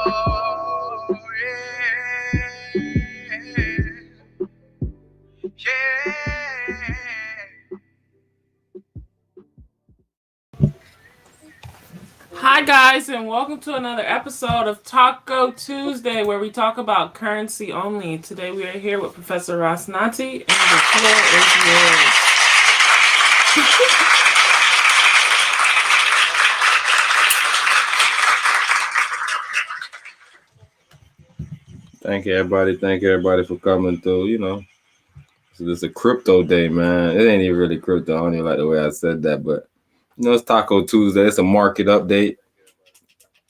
Hi guys, and welcome to another episode of Taco Tuesday, where we talk about currency only. Today we are here with Professor Ross Nati, and the floor is yours. Thank you, everybody. Thank you, everybody, for coming through. So this is a crypto day, man. It ain't even really crypto. I don't even like the way I said that, but it's Taco Tuesday. It's a market update.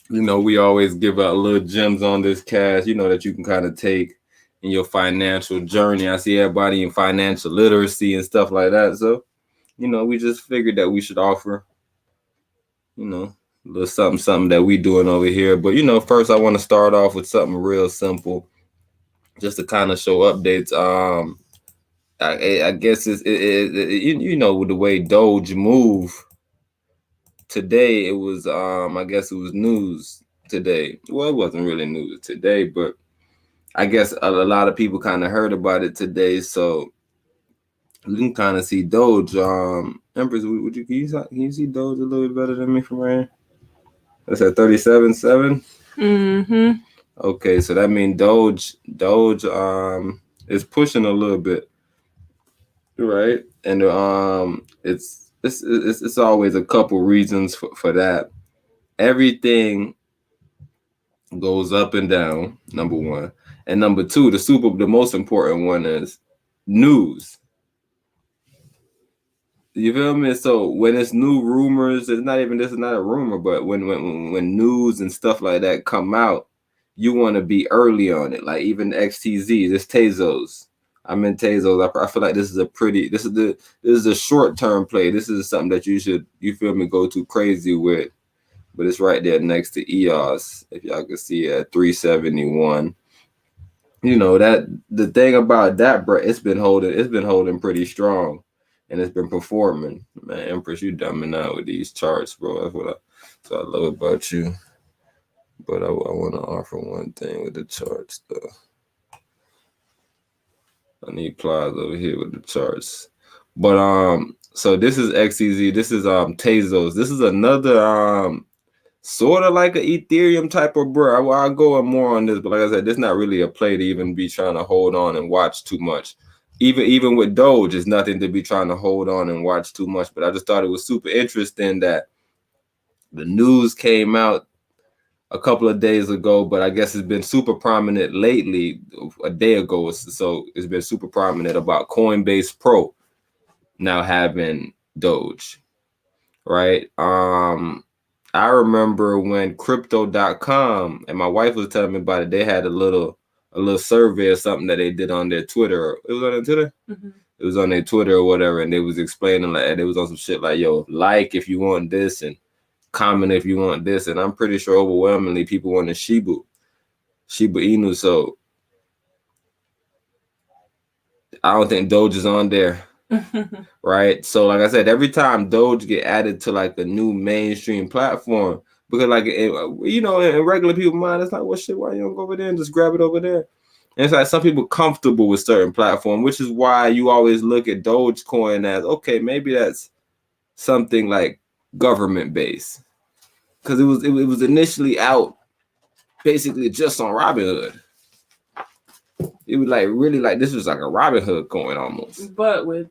We always give out little gems on this cash, that you can kind of take in your financial journey. I see everybody in financial literacy and stuff like that. So, we just figured that we should offer, a little something that we doing over here. But, first I want to start off with something real simple, just to kind of show updates. I guess with the way Doge move today, it was I guess it was news today. Well, it wasn't really news today, but I guess a lot of people kind of heard about it today. So you can kind of see Doge. Empress, can you see Doge a little bit better than me from right here? That's at 37.7. Mm-hmm. Okay, so that means Doge is pushing a little bit. Right, and it's always a couple reasons for that. Everything goes up and down, number one, and number two, the most important one is news. You feel me? So when it's new rumors, this is not a rumor, but when news and stuff like that come out, you want to be early on it. Like even XTZ, this Tezos. I'm in Tezos. I feel like this is a short-term play. This is something that you feel me, go too crazy with. But it's right there next to EOS. If y'all can see it at 371. That the thing about that, bro, it's been holding pretty strong, and it's been performing. Man, Empress, you dumbing out with these charts, bro. That's what I love about you. But I want to offer one thing with the charts, though. I need Plies over here with the charts. But so this is XCZ. This is Tezos. This is another sort of like an Ethereum type of bro. I'll go in more on this, but like I said, this is not really a play to even be trying to hold on and watch too much. Even with Doge, it's nothing to be trying to hold on and watch too much. But I just thought it was super interesting that the news came out a couple of days ago, but I guess it's been super prominent lately, a day ago. So it's been super prominent about Coinbase Pro now having Doge, right? I remember when crypto.com, and my wife was telling me about it, they had a little survey or something that they did on their Twitter. It was on their Twitter? Mm-hmm. It was on their Twitter or whatever, and they was explaining, like, they was on some shit like, yo, like if you want this, and comment if you want this, and I'm pretty sure overwhelmingly people want a Shiba Inu. So I don't think Doge is on there. Right, so like I said, every time Doge get added to like a new mainstream platform, because like in regular people's mind, it's like, well, shit, why you don't go over there and just grab it over there? And it's like some people comfortable with certain platform, which is why you always look at Dogecoin as, okay, maybe that's something like government based, because it was initially out basically just on Robinhood. It was like really like this was like a Robinhood coin almost. But with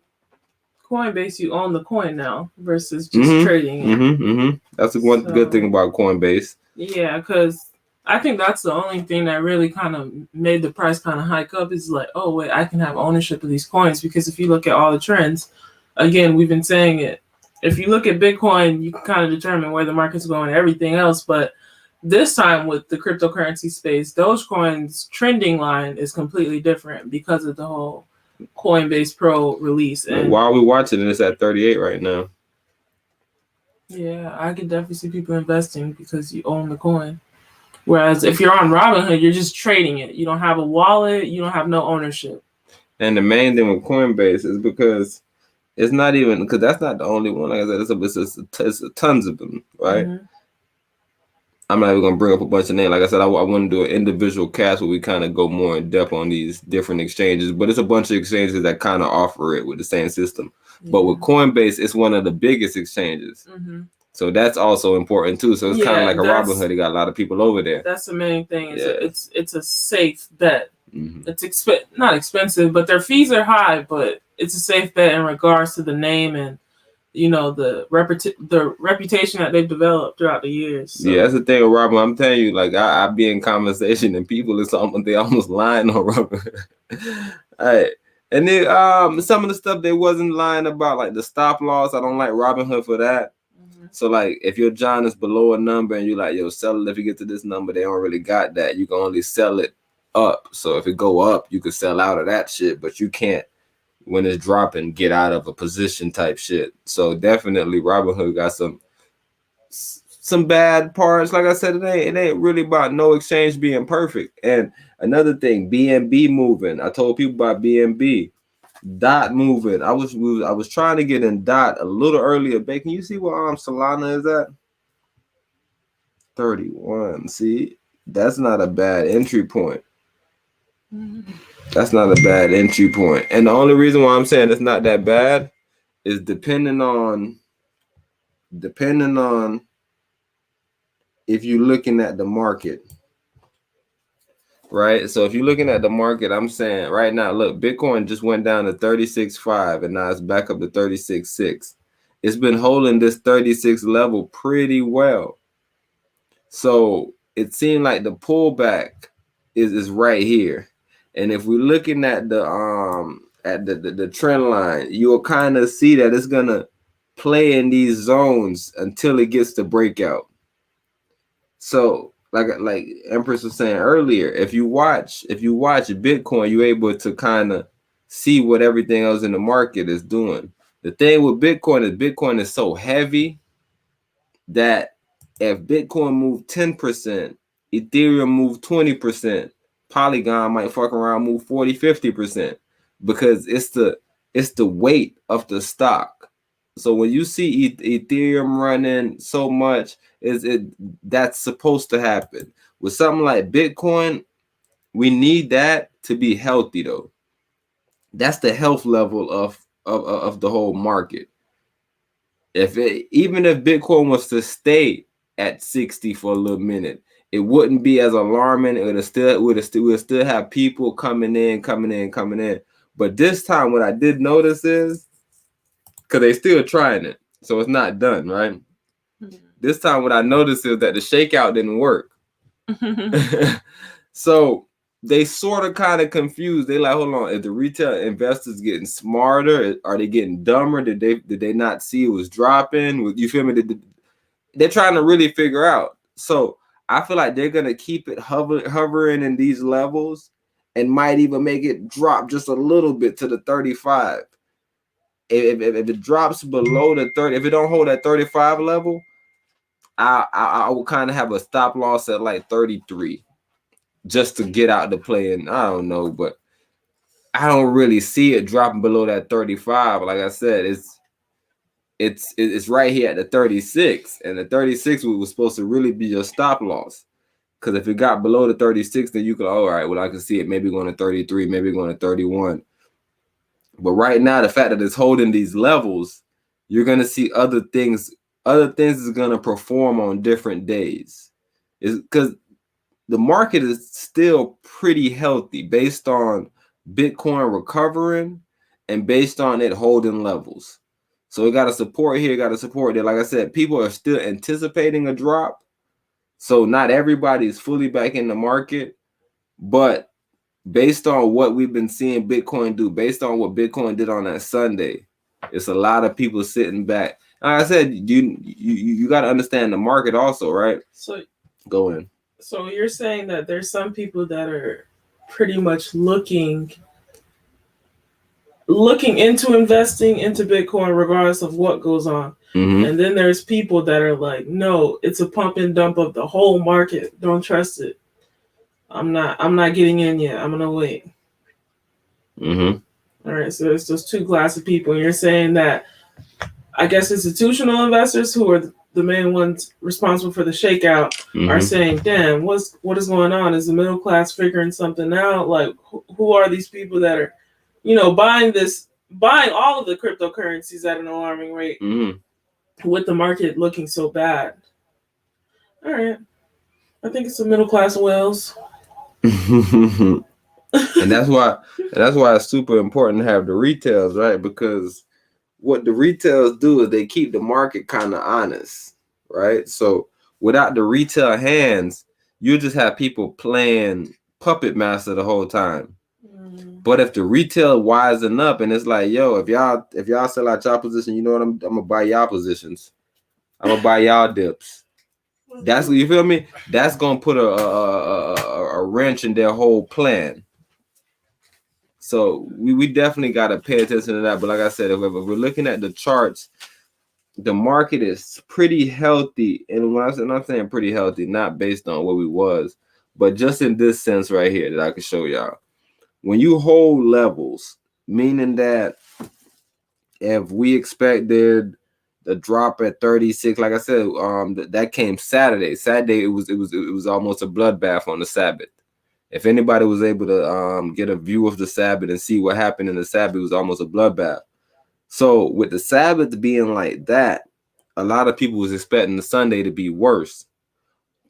Coinbase, you own the coin now versus just trading it. That's one good thing about Coinbase. Yeah, because I think that's the only thing that really kind of made the price kind of hike up is like, oh, wait, I can have ownership of these coins. Because if you look at all the trends, again, we've been saying it. If you look at Bitcoin, you can kind of determine where the market's going and everything else. But this time with the cryptocurrency space, Dogecoin's trending line is completely different because of the whole Coinbase Pro release. And while we're watching it, it's at 38 right now. Yeah, I could definitely see people investing because you own the coin. Whereas if you're on Robinhood, you're just trading it. You don't have a wallet. You don't have no ownership. And the main thing with Coinbase is because it's not even, because that's not the only one. Like I said, it's tons of them, right? Mm-hmm. I'm not even gonna bring up a bunch of names. Like I said, I want to do an individual cast where we kind of go more in depth on these different exchanges. But it's a bunch of exchanges that kind of offer it with the same system. Yeah. But with Coinbase, it's one of the biggest exchanges. Mm-hmm. So that's also important too. So it's kind of like a Robinhood. They got a lot of people over there. That's the main thing. It's a safe bet. Mm-hmm. It's not expensive, but their fees are high. But it's a safe bet in regards to the name and the reputation that they've developed throughout the years. So. Yeah, that's the thing with Robin. I'm telling you, like I be in conversation and people they almost lying on Robin. All right. And then some of the stuff they wasn't lying about, like the stop loss. I don't like Robinhood for that. Mm-hmm. So like if your John is below a number and you like, yo, sell it if you get to this number, they don't really got that. You can only sell it up. So if it go up, you can sell out of that shit, but you can't when it's dropping, get out of a position type shit. So definitely Robinhood got some bad parts. Like I said, it ain't really about no exchange being perfect. And another thing, BNB moving. I told people about BNB. Dot moving. I was trying to get in Dot a little earlier. Babe, can you see where Solana is at? 31. See, that's not a bad entry point. That's not a bad entry point. And the only reason why I'm saying it's not that bad is depending on if you're looking at the market. Right? So if you're looking at the market, I'm saying right now, look, Bitcoin just went down to 36.5 and now it's back up to 36.6. It's been holding this 36 level pretty well. So it seemed like the pullback is right here. And if we're looking at the trend line, you'll kind of see that it's gonna play in these zones until it gets to breakout. So like Empress was saying earlier, if you watch Bitcoin, you're able to kind of see what everything else in the market is doing. The thing with Bitcoin is so heavy that if Bitcoin moved 10%, Ethereum moved 20%. Polygon might fuck around move 40-50% because it's the weight of the stock. So when you see Ethereum running so much, that's supposed to happen. With something like Bitcoin, we need that to be healthy though. That's the health level of the whole market. Even if Bitcoin was to stay at 60 for a little minute, it wouldn't be as alarming. It would still have people coming in. But this time, what I did notice is, because they still trying it, so it's not done, right? Mm-hmm. This time, what I noticed is that the shakeout didn't work. So they sort of kind of confused. They like, hold on, if the retail investors getting smarter, are they getting dumber? Did they not see it was dropping? You feel me? They're trying to really figure out. So I feel like they're gonna keep it hovering in these levels and might even make it drop just a little bit to the 35. If it drops below the 30, if it don't hold that 35 level, I will kind of have a stop loss at like 33 just to get out the play. And I don't know, but I don't really see it dropping below that 35. Like I said, it's right here at the 36, and the 36 was supposed to really be your stop loss. Because if it got below the 36, then you could, all right, well, I can see it maybe going to 33, maybe going to 31. But right now, the fact that it's holding these levels, you're going to see other things. Other things is going to perform on different days. It's because the market is still pretty healthy based on Bitcoin recovering and based on it holding levels. So we got a support here, got a support there. Like I said, people are still anticipating a drop. So not everybody is fully back in the market, but based on what we've been seeing Bitcoin do, based on what Bitcoin did on that Sunday, it's a lot of people sitting back. Like I said, you got to understand the market also, right? So go in. So you're saying that there's some people that are pretty much looking into investing into Bitcoin regardless of what goes on. Mm-hmm. And then there's people that are like, no, it's a pump and dump of the whole market. Don't trust it. I'm not getting in yet. I'm gonna wait. Mm-hmm. All right, so there's those two classes of people. And you're saying that I guess institutional investors who are the main ones responsible for the shakeout are saying, damn, what is going on? Is the middle class figuring something out? Like, who are these people that are, buying all of the cryptocurrencies at an alarming rate with the market looking so bad? All right. I think it's the middle class whales. And that's why it's super important to have the retails, right? Because what the retails do is they keep the market kind of honest, right? So without the retail hands, you just have people playing puppet master the whole time. But if the retail wisen up and it's like, yo, if y'all sell out y'all position, you know what, I'm gonna buy y'all positions. I'm gonna buy y'all dips. That's what, you feel me? That's gonna put a wrench in their whole plan. So we definitely got to pay attention to that. But like I said, if we're looking at the charts, the market is pretty healthy. And when I'm saying pretty healthy, not based on what we was, but just in this sense right here that I can show y'all. When you hold levels, meaning that if we expected the drop at 36, like I said, that came Saturday. Saturday it was almost a bloodbath on the Sabbath. If anybody was able to get a view of the Sabbath and see what happened in the Sabbath, it was almost a bloodbath. So with the Sabbath being like that, a lot of people was expecting the Sunday to be worse.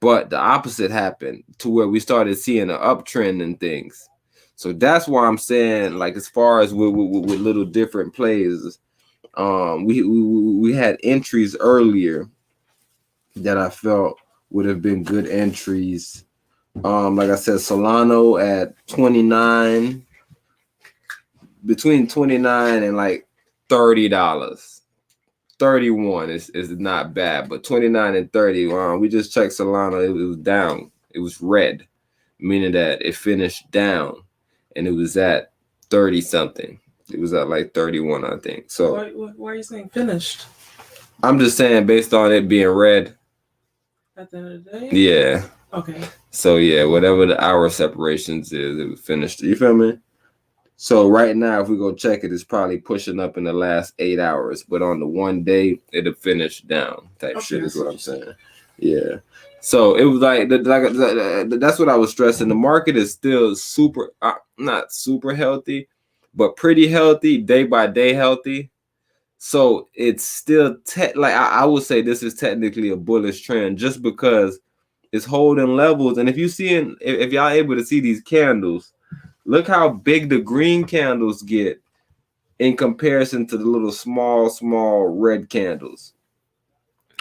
But the opposite happened to where we started seeing an uptrend in things. So that's why I'm saying, like, as far as with little different plays, we had entries earlier that I felt would have been good entries. Like I said, Solano at 29, between 29 and like $30. 31 is not bad, but 29 and 30. We just checked Solano. It was down. It was red, meaning that it finished down, and it was at 30 something. It was at like 31, I think. So why are you saying finished? I'm just saying based on it being red. At the end of the day? Yeah. Okay. So yeah, whatever the hour separations is, it was finished. You feel me? So right now, if we go check it, it's probably pushing up in the last 8 hours. But on the one day, it'll finish down type shit is what I'm saying. Yeah. So it was like that's what I was stressing. The market is still super, not super healthy, but pretty healthy, day by day healthy. So it's still I would say this is technically a bullish trend just because it's holding levels. And if y'all able to see these candles, look how big the green candles get in comparison to the little small red candles.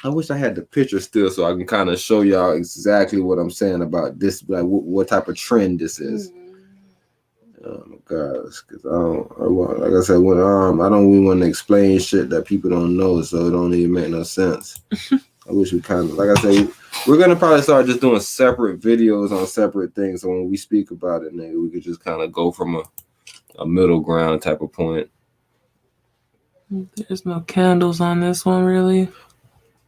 I wish I had the picture still so I can kind of show y'all exactly what I'm saying about this, like what type of trend this is. Oh my gosh, because like I said, when I don't even want to explain shit that people don't know, so it don't even make no sense. I wish we kind of, like I said, we're gonna probably start just doing separate videos on separate things. So when we speak about it, maybe we could just kind of go from a middle ground type of point. There's no candles on this one, really.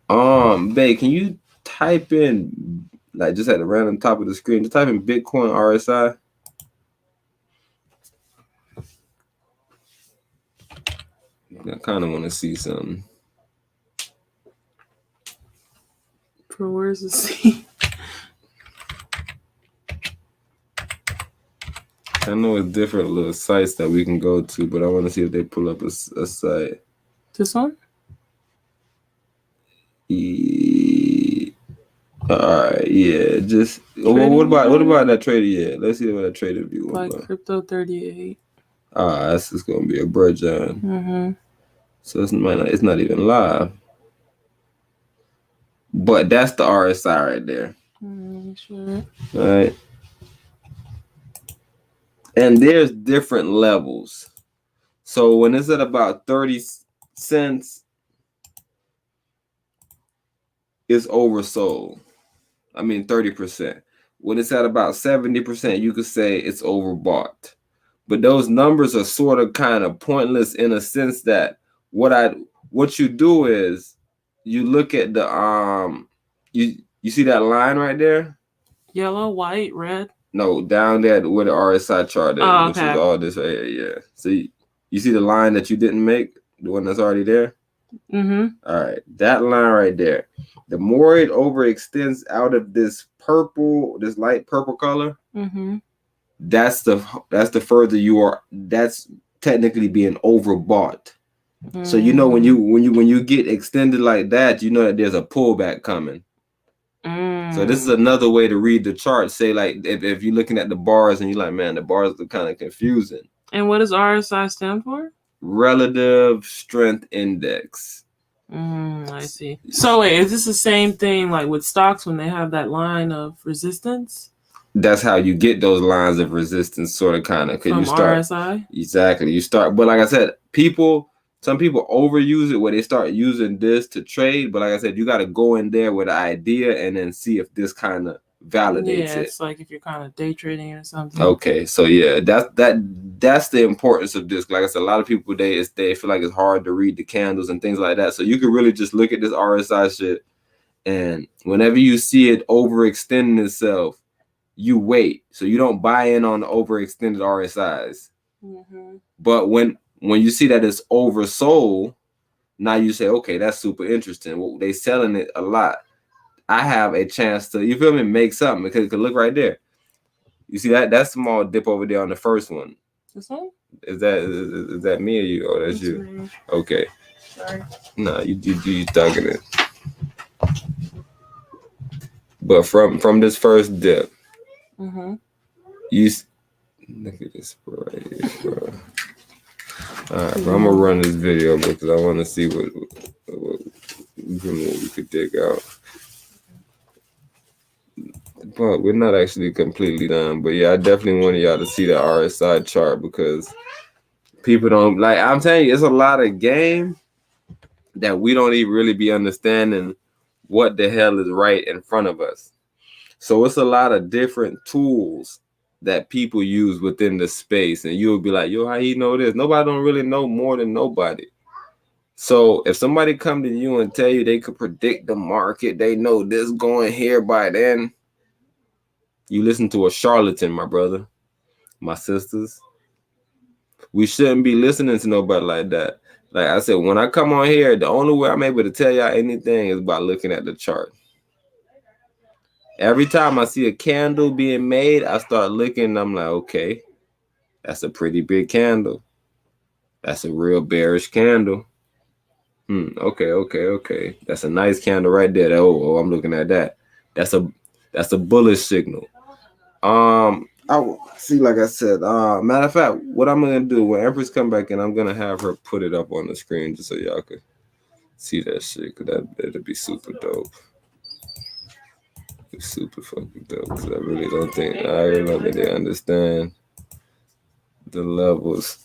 Babe, can you type in, like, just at the random top of the screen, just type in Bitcoin RSI? I kind of want to see something. Bro, where's the C? I know it's different little sites that we can go to, but I want to see if they pull up a site. This one? Alright, yeah. Just what about that trader? Yeah, let's see what that trader view was. Like Crypto 38. That's just gonna be a breakdown. So it's not even live. But that's the RSI right there. Sure. All right. And there's different levels. So when it's at about 30 cents, it's oversold. I mean 30%. When it's at about 70%, you could say it's overbought. But those numbers are sort of kind of pointless in a sense that what you do is you look at the you see that line right there? Yellow, white, red? No, down there where the RSI chart is, which is all this right here. Yeah. So you see the line that you didn't make, the one that's already there? Mm-hmm. All right, that line right there. The more it overextends out of this light purple color, Mm-hmm. that's the further you are. That's technically being overbought. So you know when you get extended like that, you know that there's a pullback coming. So this is another way to read the chart. Say like if you're looking at the bars and you're like, man, the bars are kind of confusing. And what does RSI stand for? Relative Strength Index. I see. So wait, is this the same thing like with stocks when they have that line of resistance? That's how you get those lines of resistance, sort of, kind of, because you start RSI. Exactly. You start, but like I said, some people overuse it where they start using this to trade. But like I said, you got to go in there with an idea and then see if this kind of validates it. It's like if you're kind of day trading or something. Okay, so yeah, that's the importance of this. Like I said, a lot of people they feel like it's hard to read the candles and things like that. So you can really just look at this RSI shit, and whenever you see it overextending itself, you wait. So you don't buy in on the overextended RSIs. Mm-hmm. But when you see that it's oversold, now you say, okay, that's super interesting. Well, they selling it a lot. I have a chance to, you feel me, make something, because look right there. You see that small dip over there on the first one. This one? Is that me or you? Oh, that's you. Me. Okay. Sorry. No, you thugging it. But from this first dip, you look at this right here, bro. All right, bro, I'm gonna run this video because I want to see what we could dig out. But we're not actually completely done. But yeah, I definitely wanted y'all to see the RSI chart because people don't like. I'm telling you, it's a lot of game that we don't even really be understanding what the hell is right in front of us. So it's a lot of different tools that people use within the space, and you'll be like, yo, how you know this? Nobody don't really know more than nobody. So if somebody come to you and tell you they could predict the market, they know this going here by then, you listen to a charlatan, my brother, my sisters. We shouldn't be listening to nobody like that. Like I said, when I come on here, the only way I'm able to tell y'all anything is by looking at the chart. Every time I see a candle being made, I start looking and I'm like, okay, that's a pretty big candle. That's a real bearish candle. Okay. That's a nice candle right there. Oh, I'm looking at that. That's a bullish signal. I see, like I said, matter of fact, what I'm gonna do when Empress come back in, I'm gonna have her put it up on the screen just so y'all could see that shit, because that'd be super dope. It's super fucking dope, because I really don't think they understand the levels.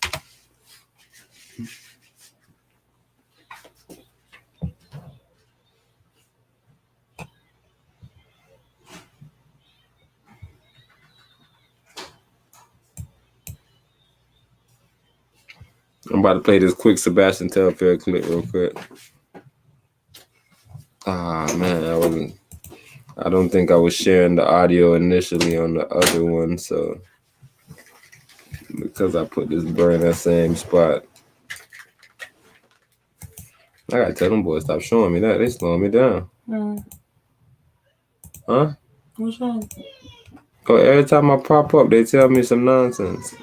I'm about to play this quick Sebastian Telfair clip real quick. Man, I don't think I was sharing the audio initially on the other one, so because I put this burr in that same spot. I gotta tell them boys stop showing me that. They slowing me down. Huh? What's wrong? Oh, every time I pop up, they tell me some nonsense.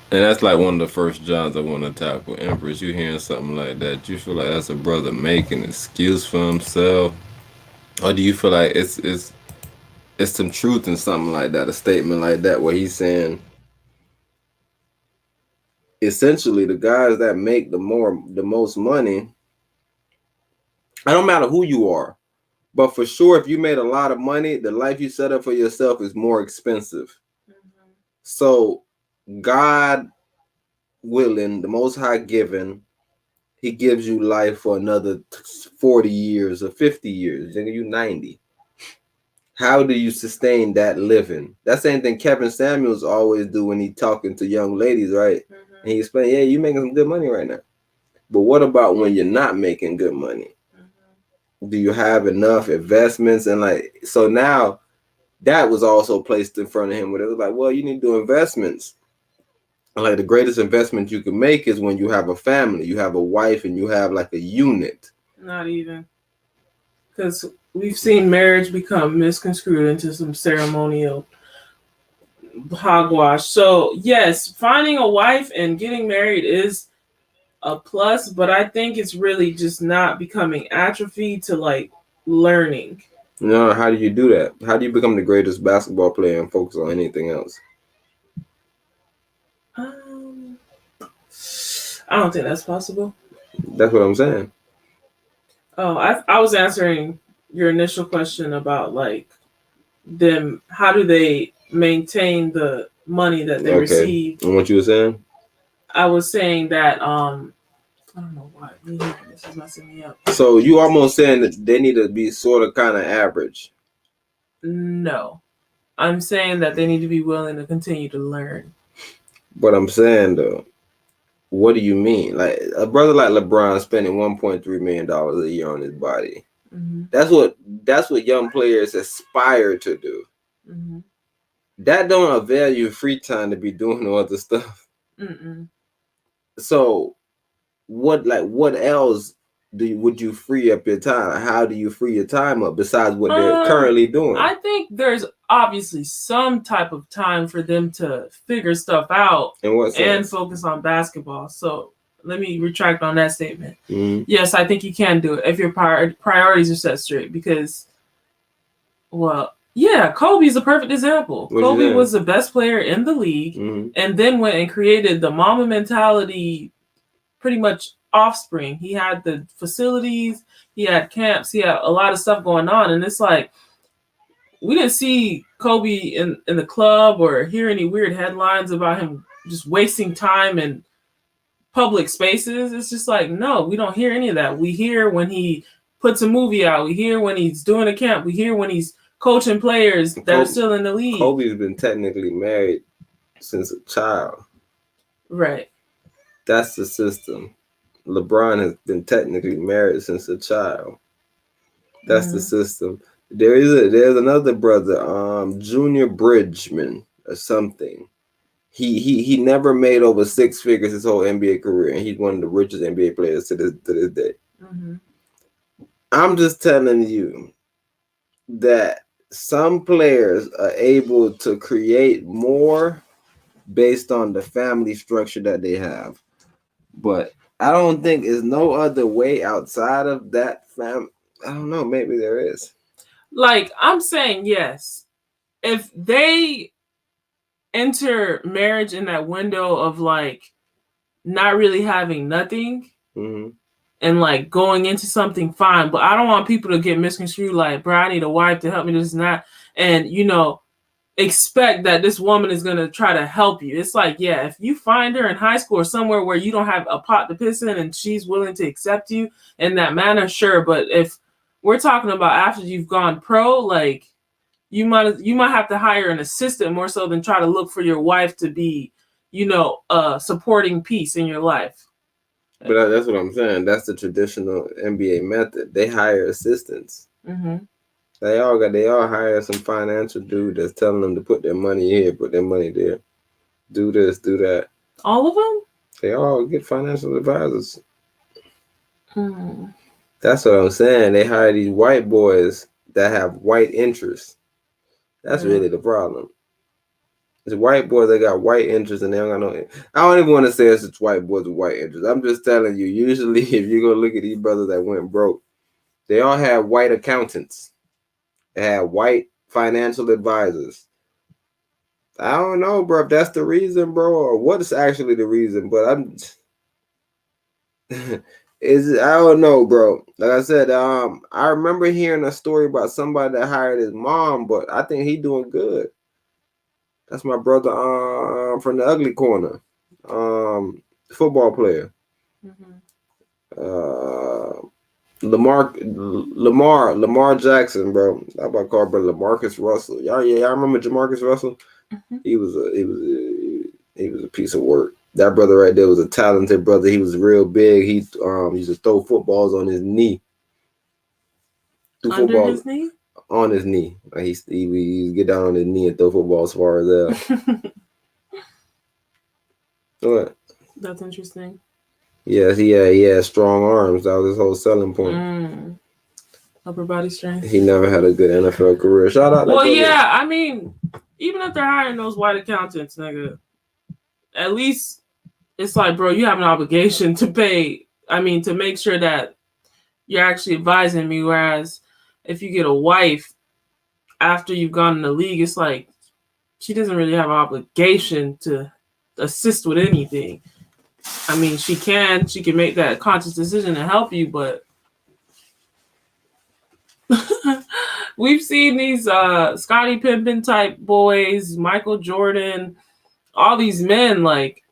And that's like one of the first jobs I want to tackle. Empress, you hearing something like that, you feel like that's a brother making an excuse for himself? Or do you feel like it's some truth in something like that, a statement like that, where he's saying essentially the guys that make the most money, I don't matter who you are, but for sure, if you made a lot of money, the life you set up for yourself is more expensive. So God willing, the Most High given, he gives you life for another 40 years or 50 years, then you 90. How do you sustain that living? That same thing Kevin Samuels always do when he talking to young ladies, right? And he explain, yeah, you making some good money right now. But what about when you're not making good money? Do you have enough investments? And like, so now that was also placed in front of him where it was like, well, you need to do investments. Like the greatest investment you can make is when you have a family, you have a wife, and you have like a unit. Not even. Because we've seen marriage become misconstrued into some ceremonial hogwash. So, yes, finding a wife and getting married is a plus, but I think it's really just not becoming atrophy to like learning. No, how do you do that? How do you become the greatest basketball player and focus on anything else? Um, I don't think that's possible. That's what I'm saying. Oh, I was answering your initial question about like them. How do they maintain the money that they Okay. receive? And what you were saying? I was saying that I don't know why this is messing me up. So you almost saying that they need to be sort of kind of average. No, I'm saying that they need to be willing to continue to learn. But I'm saying though, what do you mean? Like a brother like LeBron spending $1.3 million a year on his body. Mm-hmm. That's what young players aspire to do. Mm-hmm. That don't avail you free time to be doing no other stuff. Mm-mm. So what else would you free up your time? How do you free your time up besides what they're currently doing? I think there's obviously some type of time for them to figure stuff out and focus on basketball. So let me retract on that statement. Mm-hmm. Yes, I think you can do it if your priorities are set straight because, well, yeah, Kobe's a perfect example. Kobe was the best player in the league, mm-hmm. and then went and created the Mamba mentality pretty much offspring. He had the facilities, he had camps, he had a lot of stuff going on, and it's like we didn't see Kobe in the club or hear any weird headlines about him just wasting time in public spaces. It's just like, no, we don't hear any of that. We hear when he puts a movie out, we hear when he's doing a camp, we hear when he's coaching players that are still in the league. Kobe's been technically married since a child. Right. That's the system. LeBron has been technically married since a child. That's the system. There's another brother, Junior Bridgman or something. He never made over 6 figures his whole NBA career, and he's one of the richest NBA players to this day. Mm-hmm. I'm just telling you that some players are able to create more based on the family structure that they have. But I don't think there's no other way outside of that family. I don't know. Maybe there is. Like, I'm saying yes. If they enter marriage in that window of like not really having nothing, mm-hmm. and like going into something fine, but I don't want people to get misconstrued like, bro, I need a wife to help me this and that, and expect that this woman is going to try to help you. It's like, yeah, if you find her in high school or somewhere where you don't have a pot to piss in and she's willing to accept you in that manner, sure. But if we're talking about after you've gone pro, like you might have to hire an assistant more so than try to look for your wife to be, a supporting piece in your life. But that's what I'm saying. That's the traditional NBA method. They hire assistants. Mm-hmm. They all hire some financial dude that's telling them to put their money here, put their money there, do this, do that. All of them? They all get financial advisors. That's what I'm saying. They hire these white boys that have white interests. That's really the problem. It's white boys that got white interests and they don't got no. I don't even want to say it's white boys with white interests. I'm just telling you. Usually, if you go look at these brothers that went broke, they all have white accountants. They have white financial advisors. I don't know, bro, if that's the reason, bro, or what is actually the reason. But I don't know, bro. Like I said, I remember hearing a story about somebody that hired his mom, but I think he doing good. That's my brother from the ugly corner, football player. Lamar Jackson, bro. I about to call brother LaMarcus Russell. Y'all remember Jamarcus Russell? Mm-hmm. He was a piece of work. That brother right there was a talented brother. He was real big. He used to throw footballs on his knee. His knee? On his knee. Like he get down on his knee and throw footballs as far as that. What? That's interesting. Yes, he had strong arms. That was his whole selling point. Upper body strength. He never had a good NFL career. Shout out that Well, brother. yeah, I mean, even if they're hiring those white accountants, nigga, at least it's like, bro, you have an obligation to pay. I mean, to make sure that you're actually advising me. Whereas if you get a wife after you've gone in the league, it's like she doesn't really have an obligation to assist with anything. I mean, she can make that conscious decision to help you, but we've seen these Scottie Pippen type boys, Michael Jordan, all these men, like,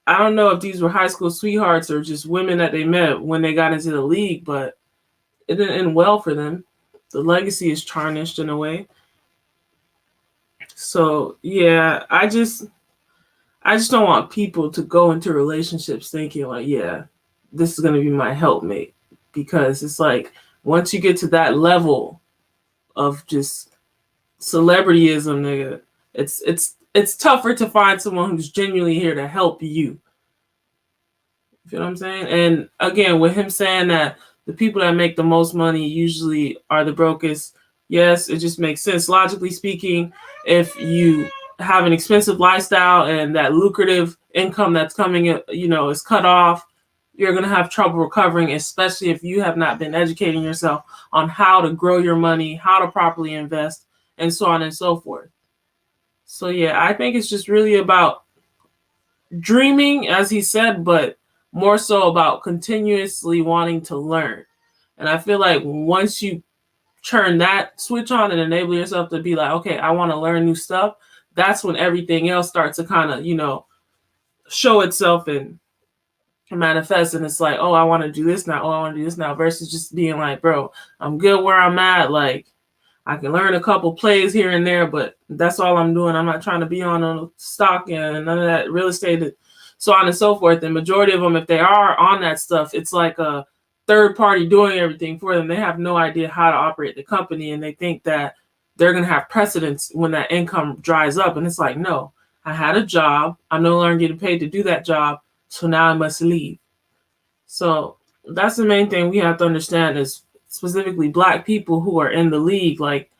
I don't know if these were high school sweethearts or just women that they met when they got into the league, but it didn't end well for them. The legacy is tarnished in a way. So yeah, I just don't want people to go into relationships thinking like, yeah, this is gonna be my helpmate. Because it's like once you get to that level of just celebrityism, nigga, it's tougher to find someone who's genuinely here to help you. You know what I'm saying? And again, with him saying that the people that make the most money usually are the brokest, yes, it just makes sense. Logically speaking, if you have an expensive lifestyle and that lucrative income that's coming, is cut off, you're going to have trouble recovering, especially if you have not been educating yourself on how to grow your money, how to properly invest, and so on and so forth. So, yeah, I think it's just really about dreaming, as he said, but more so about continuously wanting to learn. And I feel like once you turn that switch on and enable yourself to be like, okay, I want to learn new stuff, that's when everything else starts to kind of, show itself and manifest. And it's like, oh, I want to do this now. Oh, I want to do this now. Versus just being like, bro, I'm good where I'm at. Like, I can learn a couple plays here and there, but that's all I'm doing. I'm not trying to be on a stock and none of that real estate, so on and so forth. And majority of them, if they are on that stuff, it's like a third party doing everything for them. They have no idea how to operate the company, and they think that they're going to have precedence when that income dries up. And it's like, no, I had a job. I'm no longer getting paid to do that job, so now I must leave. So that's the main thing we have to understand is specifically Black people who are in the league, like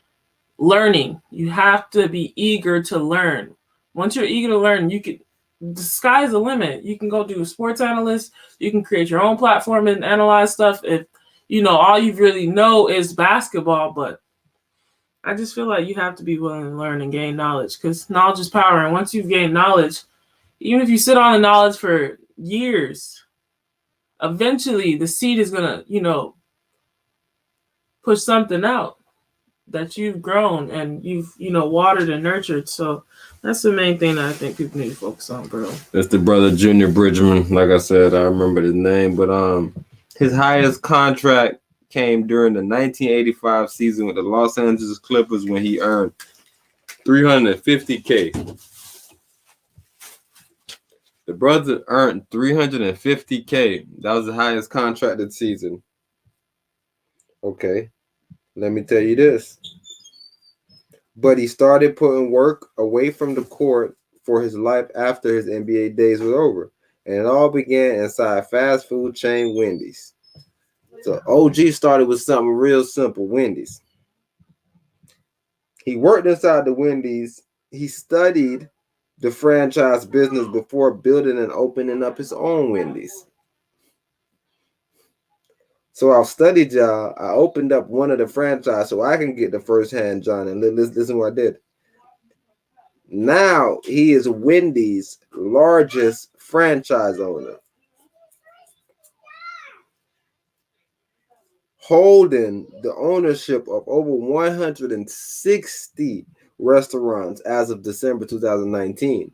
learning. You have to be eager to learn. Once you're eager to learn, the sky's the limit. You can go do a sports analyst. You can create your own platform and analyze stuff. If all you really know is basketball, but I just feel like you have to be willing to learn and gain knowledge because knowledge is power. And once you've gained knowledge, even if you sit on the knowledge for years, eventually the seed is gonna, push something out that you've grown and you've, watered and nurtured. So that's the main thing that I think people need to focus on, bro. That's the brother Junior Bridgman. Like I said, I remember his name, but his highest contract came during the 1985 season with the Los Angeles Clippers when he earned $350K. The brother earned $350K. That was the highest contracted season. Okay, let me tell you this. But he started putting work away from the court for his life after his NBA days were over. And it all began inside fast food chain Wendy's. So OG started with something real simple, Wendy's. He worked inside the Wendy's. He studied the franchise business before building and opening up his own Wendy's. So I studied y'all. I opened up one of the franchise so I can get the first-hand John. And listen what I did. Now he is Wendy's largest franchise owner, holding the ownership of over 160 restaurants as of December 2019.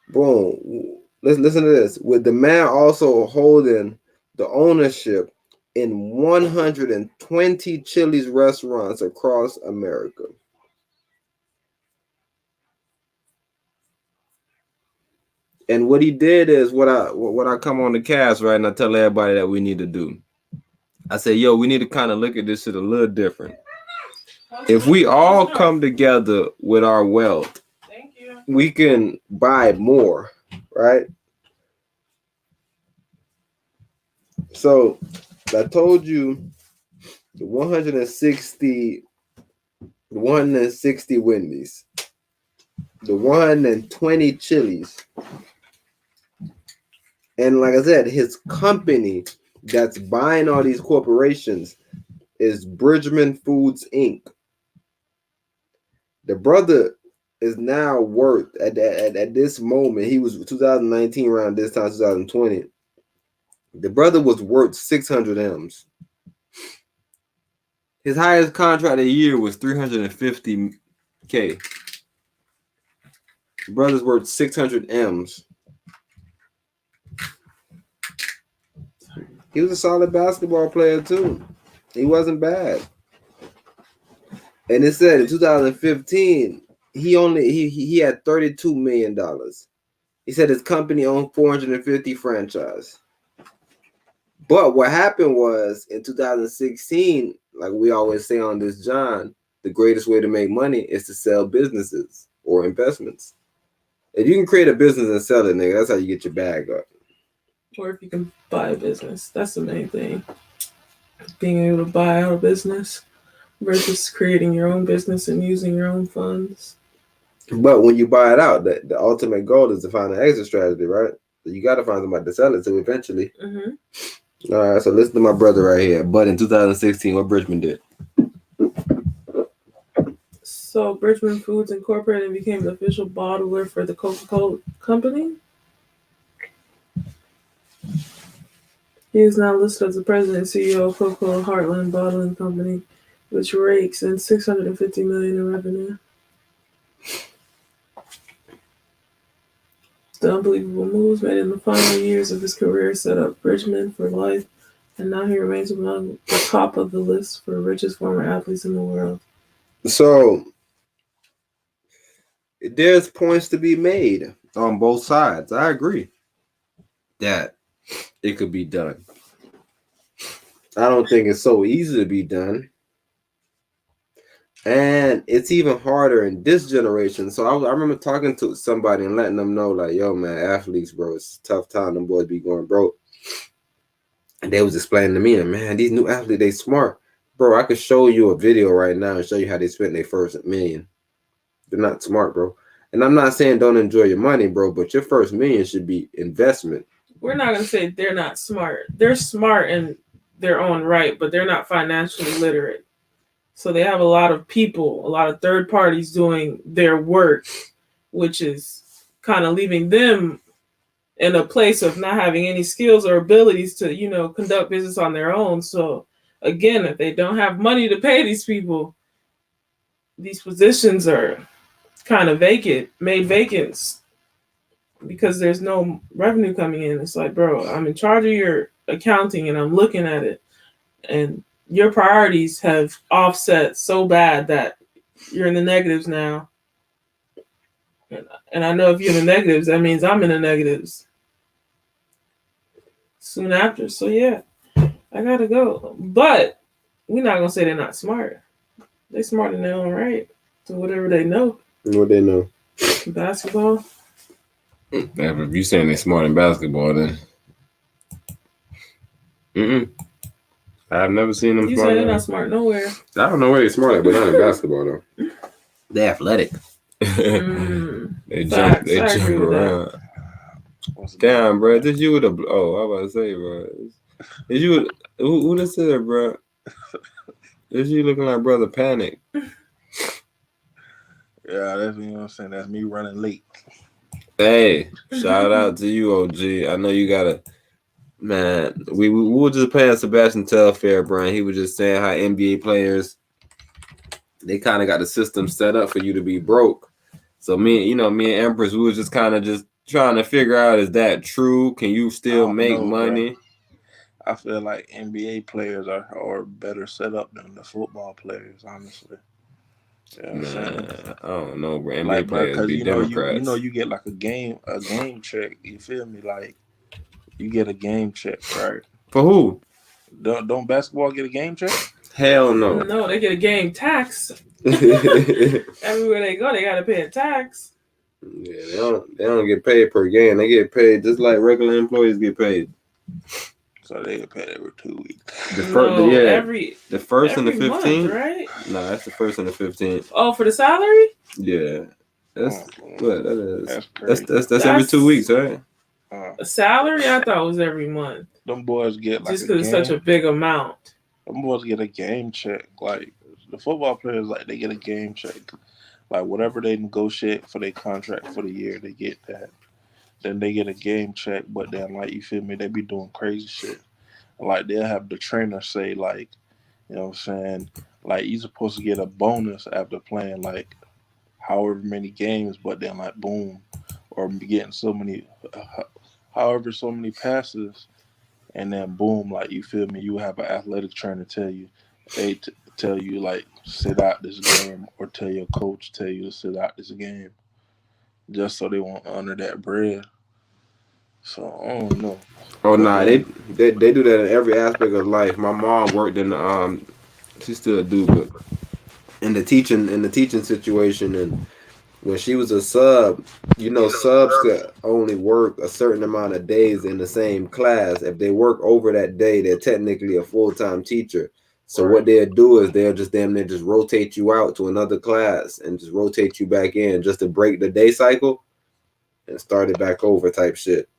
Boom. Let's listen to this. With the man also holding the ownership in 120 Chili's restaurants across America. And what he did is what I come on the cast, right? And I tell everybody that we need to do. I said, yo, we need to kind of look at this shit a little different. If we all come together with our wealth, we can buy more, right? So I told you the 160 Wendy's, the 120 Chili's. And like I said, his company that's buying all these corporations is Bridgman Foods Inc. The brother is now worth at this moment. He was 2019 around this time, 2020. The brother was worth 600 M's. His highest contract a year was $350K. The brother's worth 600 M's. He was a solid basketball player too. He wasn't bad. And it said in 2015, he had $32 million. He said his company owned 450 franchise. But what happened was in 2016, like we always say on this, John, the greatest way to make money is to sell businesses or investments. If you can create a business and sell it, nigga, that's how you get your bag up. Or if you can buy a business, that's the main thing. Being able to buy out a business versus creating your own business and using your own funds. But when you buy it out, the ultimate goal is to find an exit strategy, right? So you got to find somebody to sell it to eventually. Mm-hmm. All right, so listen to my brother right here. But in 2016, what Bridgman did? So Bridgman Foods Incorporated became the official bottler for the Coca-Cola company. He is now listed as the president and CEO of Coca-Cola Heartland Bottling Company, which rakes in $650 million in revenue. The unbelievable moves made in the final years of his career set up Bridgman for life, and now he remains among the top of the list for richest former athletes in the world. So there's points to be made on both sides. I agree that it could be done. I don't think it's so easy to be done. And it's even harder in this generation. So I remember talking to somebody and letting them know, like, yo, man, athletes, bro, it's a tough time. Them boys be going broke. And they was explaining to me, and man, these new athletes, they smart. Bro, I could show you a video right now and show you how they spent their first $1 million. They're not smart, bro. And I'm not saying don't enjoy your money, bro, but your first $1 million should be investment. We're not going to say they're not smart. They're smart in their own right, but they're not financially literate. So they have a lot of people, a lot of third parties doing their work, which is kind of leaving them in a place of not having any skills or abilities to, conduct business on their own. So again, if they don't have money to pay these people, these positions are kind of made vacant because there's no revenue coming in. It's like, bro, I'm in charge of your accounting and I'm looking at it, and your priorities have offset so bad that you're in the negatives now. And I know if you're in the negatives, that means I'm in the negatives soon after. So yeah, I gotta go. But we're not gonna say they're not smart. They're smart in their own right. So whatever they know. What they know? Basketball. Yeah, but if you're saying they're smart in basketball, then I've never seen them. You say they're not smart nowhere. I don't know where they're smart at, but not in basketball though. They're athletic. They jump around. Damn, bro. This you with a I was about to say, bro. Is you who this is, bro? This you looking like Brother Panic. Yeah, that's what I'm saying. That's me running late. Hey, shout out to you, OG. I know you gotta. Man, we were just playing Sebastian Telfair, Brian. He was just saying how NBA players, they kind of got the system set up for you to be broke. So me and Empras, we was just kind of just trying to figure out, is that true? Can you still make money? Bro. I feel like NBA players are better set up than the football players, honestly. Yeah, I don't know, bro. NBA players be Democrats. You get like a game check. You feel me? Like you get a game check, right? For who? Don't basketball get a game check? Hell no. No, they get a game tax. Everywhere they go, they gotta pay a tax. Yeah, they don't get paid per game. They get paid just like regular employees get paid. So they get paid every 2 weeks. The first and the 15th, month, right? Nah, that's the first and the 15th. Oh, for the salary? Yeah, that's what that is. That's crazy. That's every 2 weeks, right? A salary? I thought it was every month. Them boys get like just because it's such a big amount. Them boys get a game check. Like the football players, like they get a game check. Like whatever they negotiate for their contract for the year, they get that. Then they get a game check, but then like you feel me, they be doing crazy shit. Like they'll have the trainer say like, you know what I'm saying, like you're supposed to get a bonus after playing like however many games, but then like boom, or getting so many passes, and then boom, like you feel me, you have an athletic trainer tell you, tell you like sit out this game, or tell your coach tell you to sit out this game, just so they won't honor that bread. So I don't know. Oh nah, they do that in every aspect of life. My mom worked in she still do, but in the teaching situation, and when she was a sub, you know, subs could only work a certain amount of days in the same class. If they work over that day, they're technically a full-time teacher. So what they'll do is they'll just just rotate you out to another class and just rotate you back in just to break the day cycle and start it back over type shit.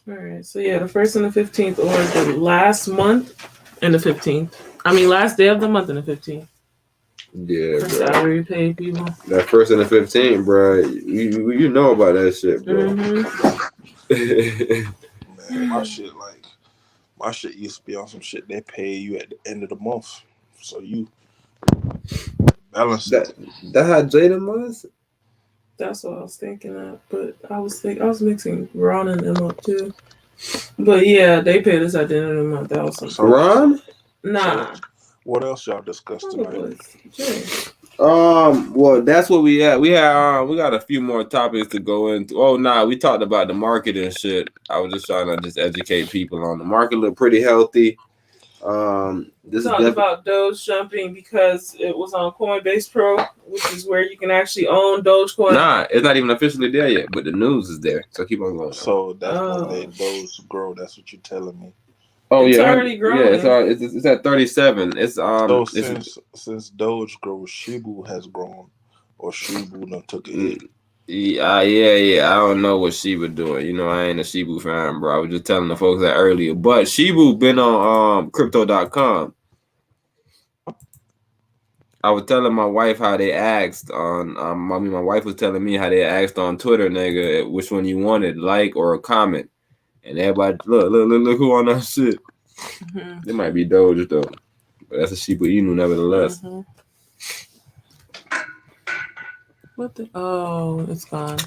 All right. So yeah, the 1st and the 15th, or the last month and the 15th. I mean, last day of the month and the 15th. Yeah, for salary paid people. That 1st and the 15th, bro. You know about that shit, bro. Man, my shit used to be on some shit they pay you at the end of the month, so you balance that. That how Jaden was. That's what I was thinking of, but I was mixing Ron and them up too. But yeah, they paid us at the end of the month. That was some Ron? Nah. So, what else y'all discussed tonight? Well, that's what we had. We got a few more topics to go into. Oh, nah, we talked about the market and shit. I was just trying to just educate people on the market. Look pretty healthy. This talked about Doge jumping because it was on Coinbase Pro, which is where you can actually own Dogecoin. Nah, it's not even officially there yet, but the news is there. So keep on going. So that's what made Doge grow. That's what you're telling me. Oh, it's yeah, already growing. Yeah, it's at 37. It's So since Doge grows, Shibu has grown, or Shibu done took a hit. Yeah. I don't know what Shibu doing. You know, I ain't a Shibu fan, bro. I was just telling the folks that earlier. But Shibu been on crypto.com. I was telling my wife how they asked on. My wife was telling me how they asked on Twitter, nigga, which one you wanted, like or a comment. And everybody, look who on that shit. It might be Doge though, but that's a Shiba Inu nevertheless. What the? Oh, it's gone.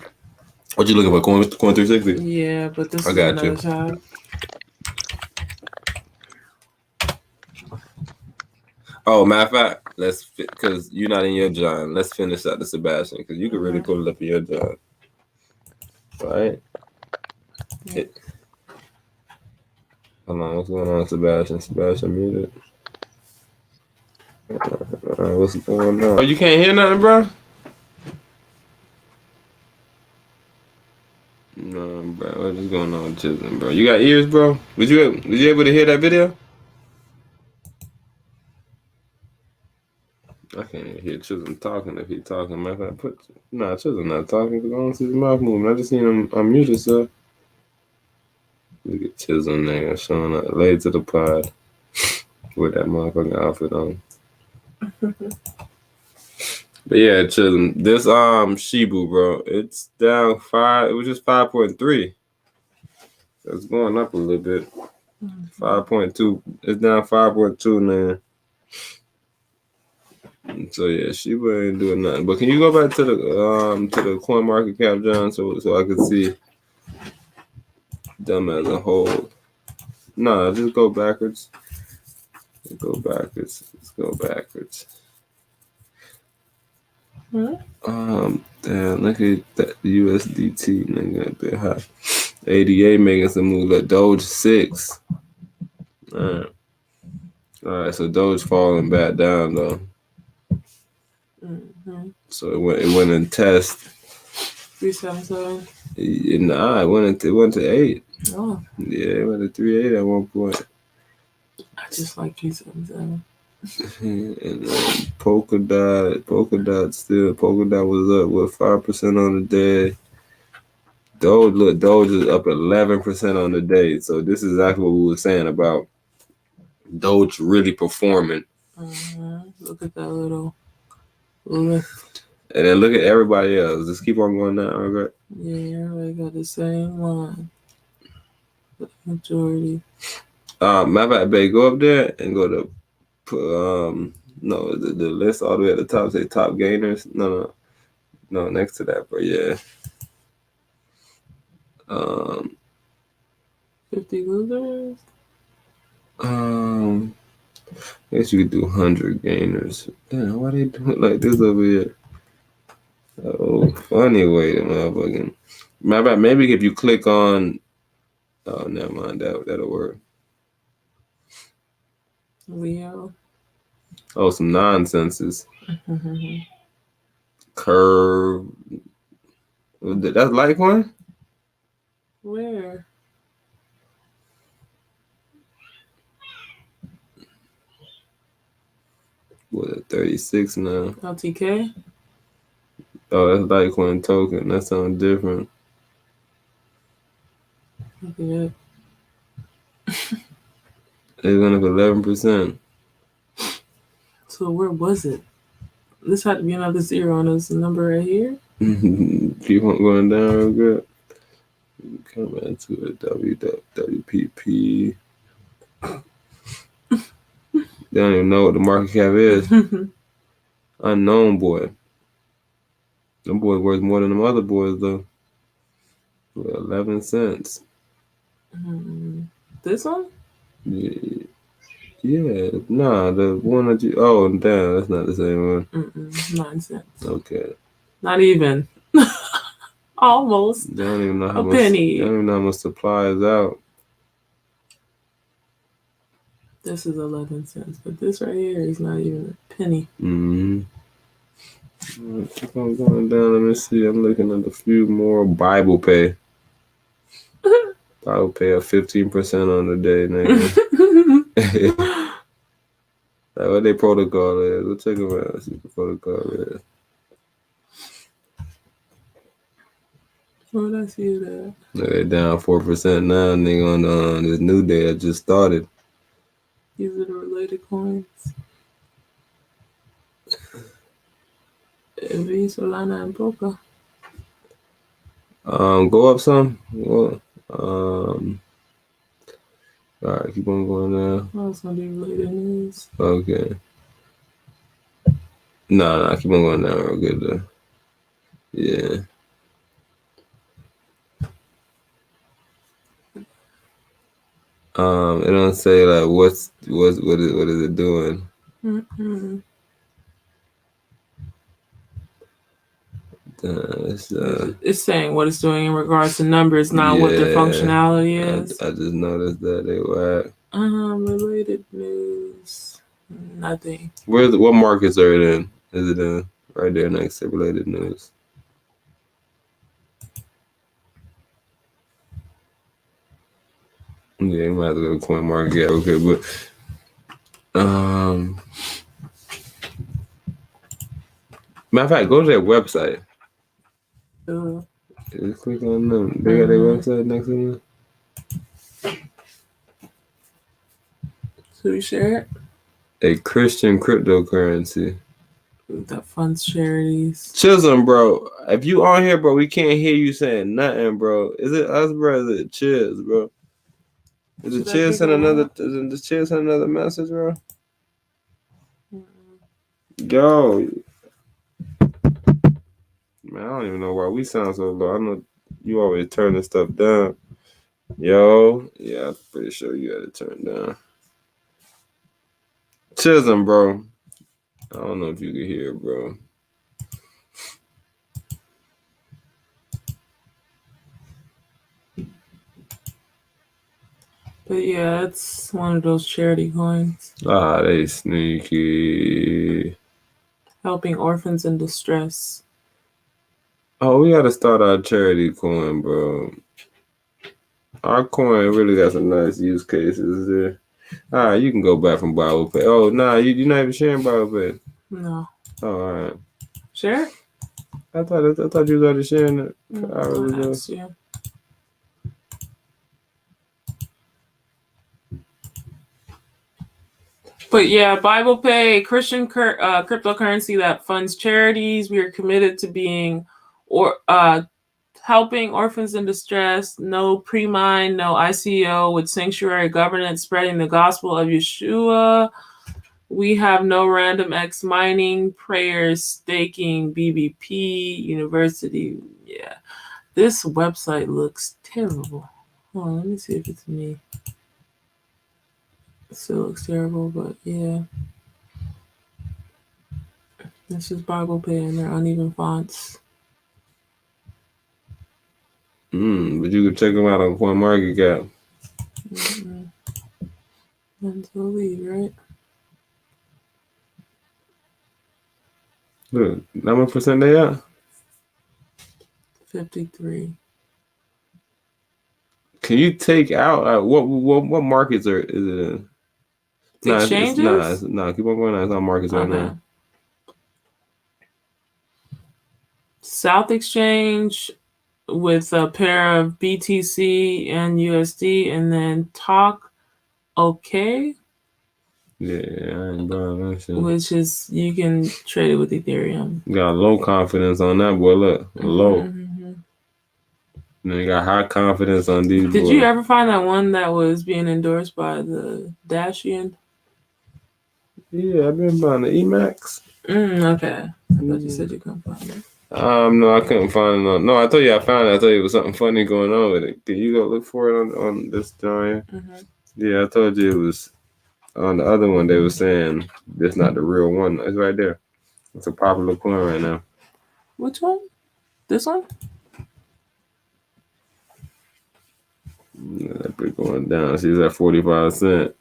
What you looking for? Coin 360? Yeah, but this I is got another you. tab. Oh, matter of fact, because you're not in your John. Let's finish out the Sebastian because you can really pull it up in your John. All right. Yeah. Hold on, what's going on, Sebastian? Sebastian muted. What's going on? Oh, you can't hear nothing, bro? No, bro. What is going on with Chisholm, bro? You got ears, bro? Was you able to hear that video? I can't even hear Chisholm talking if he talking. Chisholm not talking because I don't see his mouth moving. I just seen him unmute himself. Look at Chisholm nigga showing up late to the pod with that motherfucking outfit on. But yeah, Chisholm, this Shibu, bro, it's down 5. It was just 5.3. So it's going up a little bit. 5.2. It's down 5.2 now. So yeah, Shiba ain't doing nothing. But can you go back to the coin market cap, John, so I can see them as a whole? No, just go backwards. Let's go backwards. Damn, look at that USDT nigga a bit high. ADA making some move. Look, Doge 6. All right, so Doge falling back down though. Mm-hmm. So it went in test. 377. Nah, it went to 8. Oh, Yeah, it went to 3.8 at one point. I just like 377. And Polka Dot was up with 5% on the day. Doge is up 11% on the day. So this is exactly what we were saying about Doge really performing. Look at that little lift. And then look at everybody else. Just keep on going down, okay? Yeah, everybody got the same line. The majority. Matter of fact, babe, go up there and go to the list all the way at the top. Say top gainers. No, next to that, but yeah. 50 losers. I guess you could do 100 gainers. Damn, why they do it like this over here? Oh, funny way to motherfucking. Matter of fact, maybe if you click on. Oh, never mind. That'll work. Leo. Oh, some nonsenses. Curve. That's Litecoin? Where? What, 36 now? LTK? Oh, that's Litecoin token. That sounds different. Look at it. It went up 11%. So where was it? This had to be another zero on this number right here. Keep on going down real good. Come into it. WPP. They don't even know what the market cap is. Unknown boy. Them boys worth more than them other boys though. 11 cents. This one? Yeah. Nah, the one that you. Oh, damn, that's not the same one. 9 cents. Okay. Not even. Almost. They don't even know how A much. penny. They don't even know how much supply is out. This is 11 cents, but this right here is not even a penny. Keep on going down. Let me see. I'm looking at a few more. Bible Pay. Bible Pay at 15% on the day, nigga. Like what their protocol is. We'll check them out. See what the protocol is. What I see that? They're down 4% now, nigga, on this new day that just started. These are the related coins. Envy, Solana, and Polka. Go up some. Well, all right, keep on going now. Oh, it's gonna be related news. Okay. Nah, keep on going down real good though. Yeah. It don't say like what is it doing? It's saying what it's doing in regards to numbers, not what their functionality is. I just noticed that they were. Related news. Nothing. What markets are it in? Is it in right there next to related news? Yeah, you might have to go to Coin Market. Okay, but matter of fact, go to their website. Just click on them. They got their website next to them. Should we share it? A Christian cryptocurrency. That funds charities. Chisholm, bro. If you on here, bro, we can't hear you saying nothing, bro. Is it us, bro? Is it Chiz, bro? Is it Chiz send another? Is the Chiz send another message, bro? Yo, man, I don't even know why we sound so low. I know you always turn this stuff down. Yo, yeah, I'm pretty sure you had to turn down. Chisholm, bro. I don't know if you can hear, bro. But yeah, it's one of those charity coins. Ah, they sneaky. Helping orphans in distress. Oh, we gotta start our charity coin, bro. Our coin really got some nice use cases there. All right, you can go back from Bible Pay. Oh, nah, you're not even sharing Bible Pay. No. Oh, all right. Share? I thought you started sharing it. I'll ask you. But yeah, Bible Pay, Christian cryptocurrency that funds charities. We are committed to being helping orphans in distress. No pre-mine, no ICO with sanctuary governance, spreading the gospel of Yeshua. We have no random X mining, prayers, staking, BBP, university. Yeah, this website looks terrible. Hold on, let me see if it's me. It still looks terrible, but yeah. This is Bible Pay and their uneven fonts. But you can check them out on CoinMarketCap. Until leave, right? Look, how much percent they are? 53. Can you take out what markets is it in? Exchanges? Nah, keep on going. It's not markets right now. South Exchange with a pair of BTC and USD, and then Talk OK. Yeah, I ain't buying that shit. Which is, you can trade it with Ethereum. Got low confidence on that boy. Look, low. And then you got high confidence on these boys. Did you ever find that one that was being endorsed by the Dashian? Yeah, I've been buying the Emacs. Okay. I thought you said you couldn't find it. No, I couldn't find it. No, I told you I found it. I told you it was something funny going on with it. Can you go look for it on this joint? Yeah, I told you it was on the other one. They were saying this not the real one. It's right there. It's a popular coin right now. Which one? This one? Yeah, that bit going down. She's at 45 cents.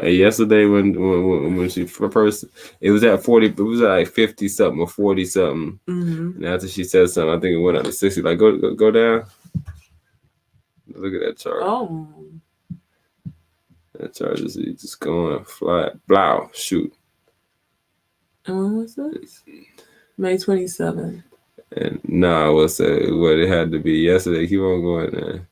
Yesterday when she first, it was at 40. It was at like 50 something or 40 something. And after she said something, I think it went up to 60. Like go down. Look at that chart. Oh. That chart is just going flat. Blow. Shoot. And when was this? May 27th. And I would say what it had to be yesterday. Keep on going there.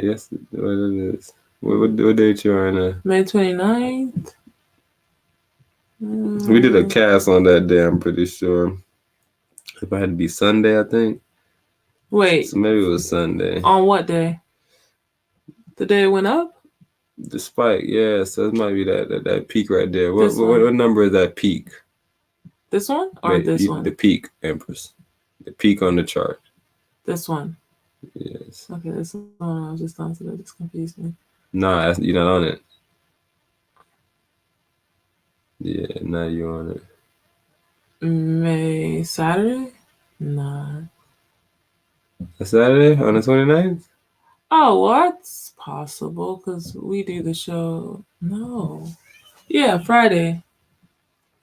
Yesterday. What it is? What date you on now? May 29th. We did a cast on that day, I'm pretty sure. If I had to be Sunday, I think. Wait. So maybe it was Sunday. On what day? The day it went up? The spike, yeah. So it might be that peak right there. What number is that peak? This one or this one? The peak, Empress. The peak on the chart. This one. Yes. Okay, this one I was just on, so that just confused me. Nah, you're not on it. Yeah, now you're on it. Saturday? Nah. A Saturday on the 29th? Oh, what's possible? Because we do the show. No. Yeah, Friday.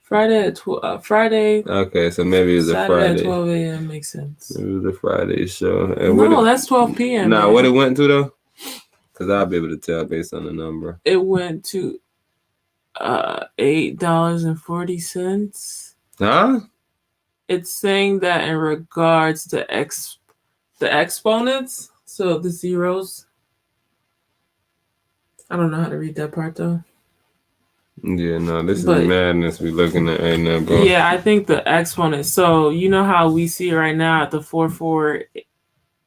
Friday at Friday. Okay, so maybe it was Saturday a Friday. At 12 a.m. makes sense. It was a Friday show. And no, that's 12 p.m. Nah, what it went to though? Because I'll be able to tell based on the number. It went to $8.40. Huh? It's saying that in regards to the exponents, so the zeros. I don't know how to read that part though. Yeah, no, this is madness we looking at right now, bro. Yeah, I think the exponent. So you know how we see right now at the 44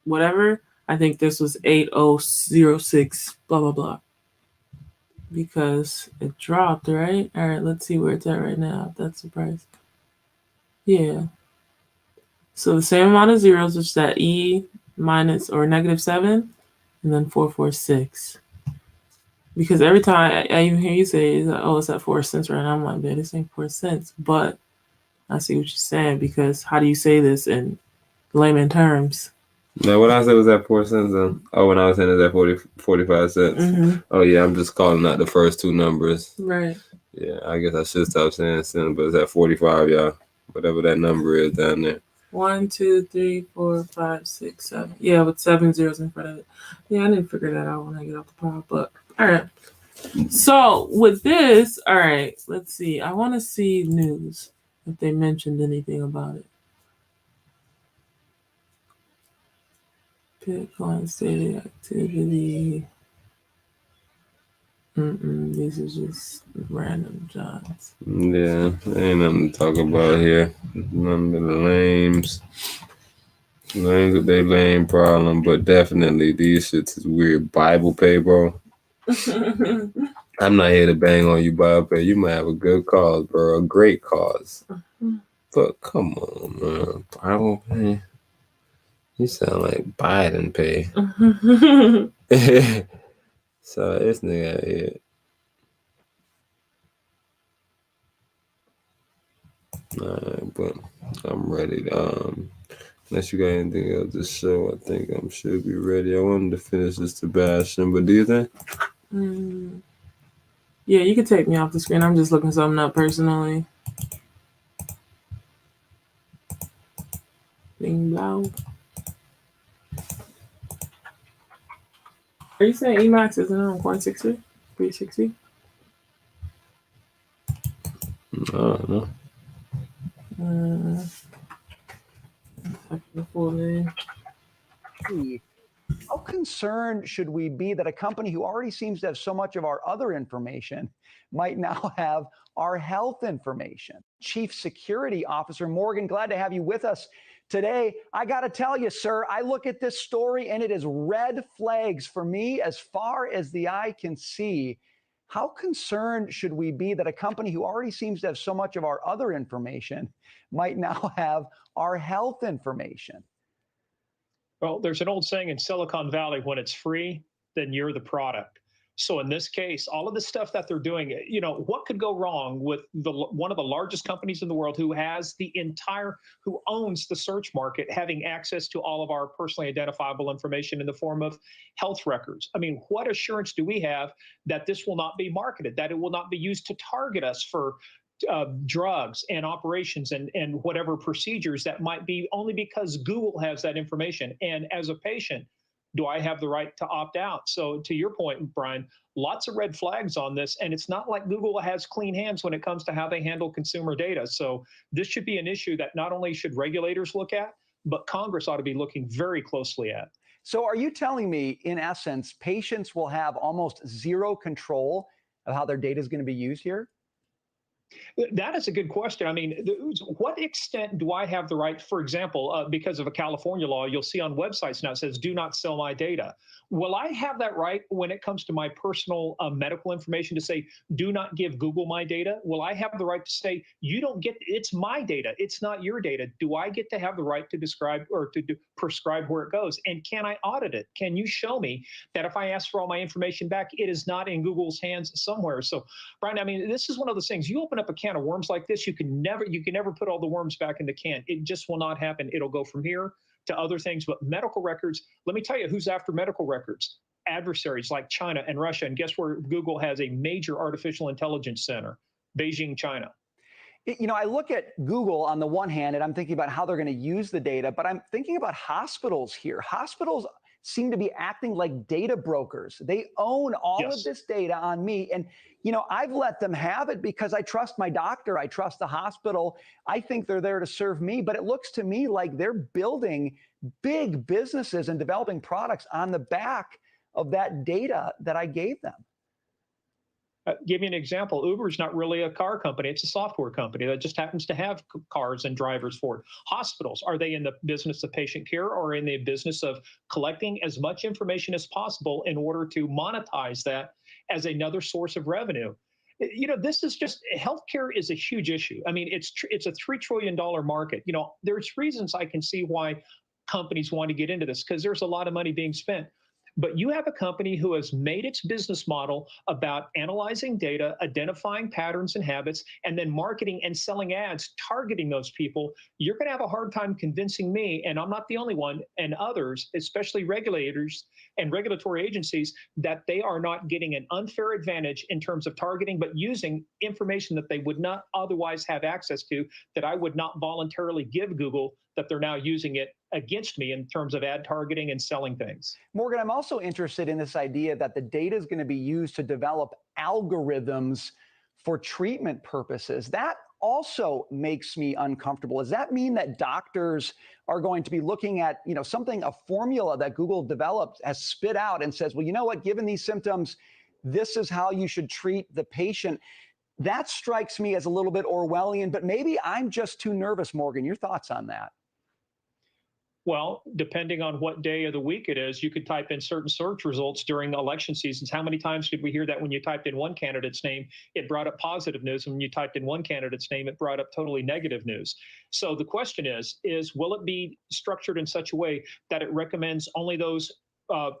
whatever? I think this was 8006 blah blah blah. Because it dropped, right? All right, let's see where it's at right now. That's the price. Yeah. So the same amount of zeros, which is that E minus or -7, and then 446. Because every time I even hear you say, it's at 4 cents right now. I'm like, man, this ain't 4 cents. But I see what you're saying, because how do you say this in layman terms? Now, what I said was at 4 cents. Oh, when I was saying it's at 45 cents. Mm-hmm. Oh, yeah, I'm just calling out the first two numbers. Right. Yeah, I guess I should stop saying cents, but it's at 45, y'all. Whatever that number is down there. 1, 2, 3, 4, 5, 6, 7. Yeah, with 7 zeros in front of it. Yeah, I need to figure that out when I get off the pod. But all right. So with this, all right, let's see. I want to see news if they mentioned anything about it. Bitcoin stated activity. These are just random jobs. Yeah, ain't nothing to talk about here. None of the lames. Lames with their lame problem, but definitely these shits is weird. Bible pay, bro. I'm not here to bang on you, Bible pay. You might have a good cause, bro. A great cause. But come on, man. Bible pay. You sound like Biden pay. So this nigga out here. Alright, but I'm ready. Unless you got anything else to show, I think I should be ready. I wanted to finish this Sebastian, but do you think? Yeah, you can take me off the screen. I'm just looking something up personally. Bing blow. Are you saying Emacs isn't on 160? 360? I don't know. The full name. How concerned should we be that a company who already seems to have so much of our other information might now have our health information? Chief Security Officer Morgan, glad to have you with us today. I got to tell you, sir, I look at this story and it is red flags for me as far as the eye can see. How concerned should we be that a company who already seems to have so much of our other information might now have our health information? Well, there's an old saying in Silicon Valley, when it's free, then you're the product. So in this case, all of the stuff that they're doing, you know, what could go wrong with one of the largest companies in the world who owns the search market, having access to all of our personally identifiable information in the form of health records? I mean, what assurance do we have that this will not be marketed, that it will not be used to target us for drugs and operations and whatever procedures that might be only because Google has that information? And as a patient, do I have the right to opt out? So to your point, Brian, lots of red flags on this. And it's not like Google has clean hands when it comes to how they handle consumer data. So this should be an issue that not only should regulators look at, but Congress ought to be looking very closely at. So are you telling me, in essence, patients will have almost zero control of how their data is going to be used here? That is a good question. I mean, what extent do I have the right, for example, because of a California law, you'll see on websites now it says, do not sell my data. Will I have that right when it comes to my personal medical information to say, do not give Google my data? Will I have the right to say, you don't get, it's my data, it's not your data? Do I get to have the right to describe or to prescribe where it goes? And can I audit it? Can you show me that if I ask for all my information back, it is not in Google's hands somewhere? So, Brian, I mean, this is one of those things. You open up a can of worms like this, you can never put all the worms back in the can. It just will not happen. It'll go from here to other things. But medical records, let me tell you who's after medical records. Adversaries like China and Russia. And guess where Google has a major artificial intelligence center? Beijing, China. You know, I look at Google on the one hand, and I'm thinking about how they're going to use the data, but I'm thinking about hospitals here. Hospitals seem to be acting like data brokers. They own all of this data on me. And, you know, I've let them have it because I trust my doctor. I trust the hospital. I think they're there to serve me. But it looks to me like they're building big businesses and developing products on the back of that data that I gave them. Give you an example. Uber is not really a car company. It's a software company that just happens to have cars and drivers for it. Hospitals, are they in the business of patient care or in the business of collecting as much information as possible in order to monetize that as another source of revenue? You know, this is just, healthcare is a huge issue. I mean, it's a $3 trillion market. You know, there's reasons I can see why companies want to get into this because there's a lot of money being spent. But you have a company who has made its business model about analyzing data, identifying patterns and habits, and then marketing and selling ads targeting those people. You're going to have a hard time convincing me, and I'm not the only one, and others, especially regulators and regulatory agencies, that they are not getting an unfair advantage in terms of targeting, but using information that they would not otherwise have access to, that I would not voluntarily give Google, that they're now using it against me in terms of ad targeting and selling things. Morgan, I'm also interested in this idea that the data is going to be used to develop algorithms for treatment purposes. That also makes me uncomfortable. Does that mean that doctors are going to be looking at, something, a formula that Google developed has spit out and says, well, you know what, given these symptoms, this is how you should treat the patient? That strikes me as a little bit Orwellian, but maybe I'm just too nervous, Morgan. Your thoughts on that? Well, depending on what day of the week it is, you could type in certain search results during election seasons. How many times did we hear that when you typed in one candidate's name, it brought up positive news, and when you typed in one candidate's name, it brought up totally negative news? So the question is will it be structured in such a way that it recommends only those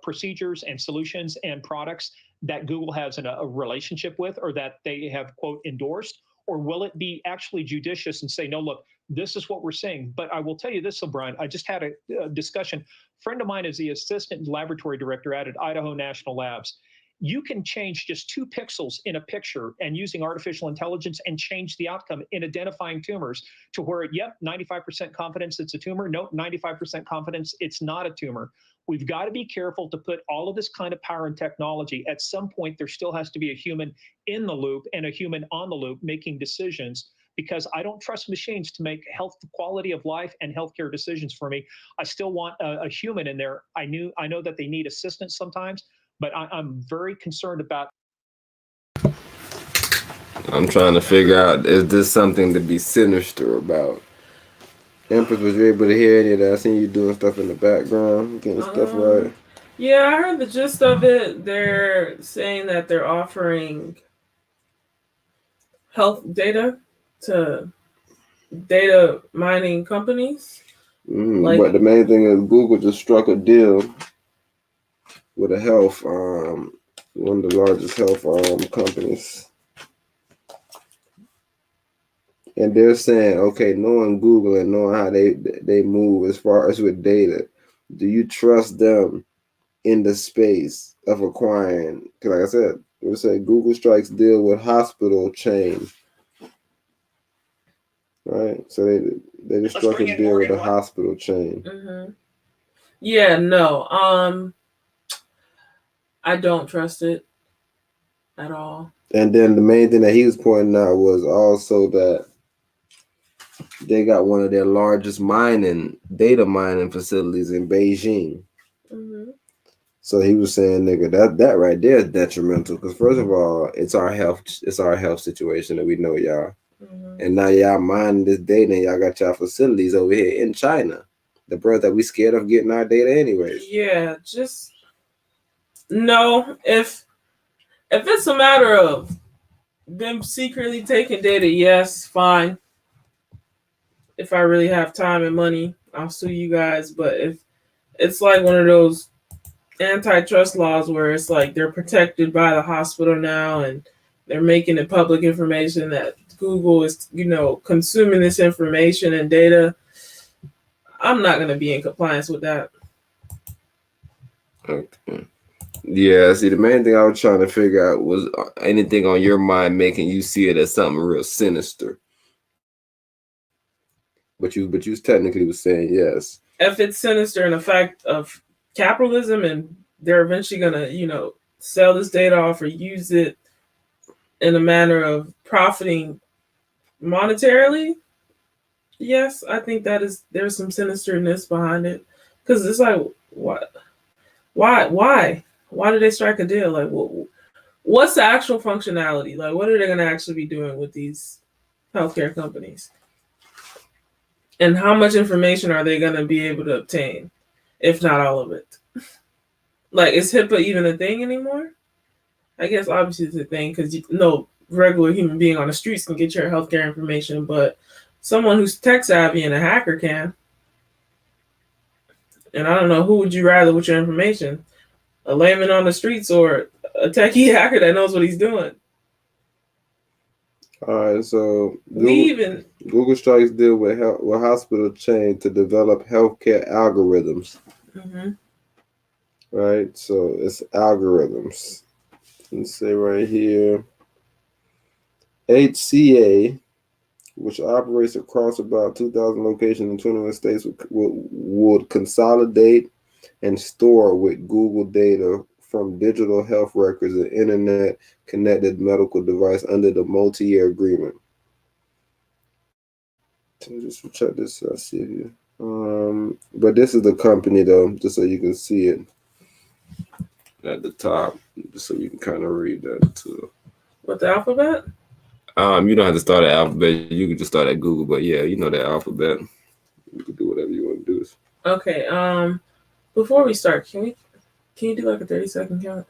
procedures and solutions and products that Google has a relationship with, or that they have, quote, endorsed? Or will it be actually judicious and say, no, look, this is what we're seeing? But I will tell you this, O'Brien, I just had a discussion. A friend of mine is the assistant laboratory director at Idaho National Labs. You can change just 2 pixels in a picture and using artificial intelligence and change the outcome in identifying tumors to where, 95% confidence it's a tumor. Nope, 95% confidence it's not a tumor. We've got to be careful to put all of this kind of power and technology. At some point, there still has to be a human in the loop and a human on the loop making decisions, because I don't trust machines to make health quality of life and healthcare decisions for me. I still want a human in there. I know that they need assistance sometimes, but I'm very concerned about. I'm trying to figure out, is this something to be sinister about? Empress, was you able to hear any of that? I seen you doing stuff in the background, getting stuff right. Yeah, I heard the gist of it. They're saying that they're offering health data to data mining companies. But the main thing is Google just struck a deal with a health, one of the largest health companies. And they're saying, okay, knowing Google and knowing how they move as far as with data, do you trust them in the space of acquiring? Because like I said, we say Google strikes deal with hospital chain, right? So they just struck a deal with a hospital chain. Mm-hmm. Yeah, no, I don't trust it at all. And then the main thing that he was pointing out was also that they got one of their largest data mining facilities in Beijing. Mm-hmm. So he was saying, nigga, that right there is detrimental, because first of all, it's our health situation that we know, y'all. Mm-hmm. And now y'all mining this data and y'all got y'all facilities over here in China. The bird that we scared of getting our data anyways. Yeah, just no. If it's a matter of them secretly taking data, yes, fine. If I really have time and money, I'll sue you guys. But if it's like one of those antitrust laws where it's like they're protected by the hospital now and they're making it public information that Google is, consuming this information and data, I'm not going to be in compliance with that. Okay. Yeah, see, the main thing I was trying to figure out was anything on your mind making you see it as something real sinister. But you technically was saying yes. If it's sinister in the fact of capitalism and they're eventually going to, sell this data off or use it in a manner of profiting monetarily, yes, I think there's some sinisterness behind it. Because it's like, what? Why did they strike a deal? Like, what's the actual functionality? Like, what are they going to actually be doing with these healthcare companies? And how much information are they going to be able to obtain, if not all of it? Like, is HIPAA even a thing anymore? I guess obviously it's a thing because no regular human being on the streets can get your healthcare information, but someone who's tech savvy and a hacker can. And I don't know, who would you rather with your information? a layman on the streets or a techie hacker that knows what he's doing. All right, so Google strikes deal with hospital chain to develop healthcare algorithms. Mm-hmm. Right, so it's algorithms. Let's say right here, HCA, which operates across about 2,000 locations in 21 states, would consolidate and store with Google data from digital health records and internet-connected medical device under the multi-year agreement. So just check this out, see here. But this is the company, though, just so you can see it at the top, just so you can kind of read that too. What, the alphabet? You don't have to start at Alphabet. You can just start at Google. But yeah, you know that Alphabet. You can do whatever you want to do. Okay. Before we start, can you do like a 30-second count?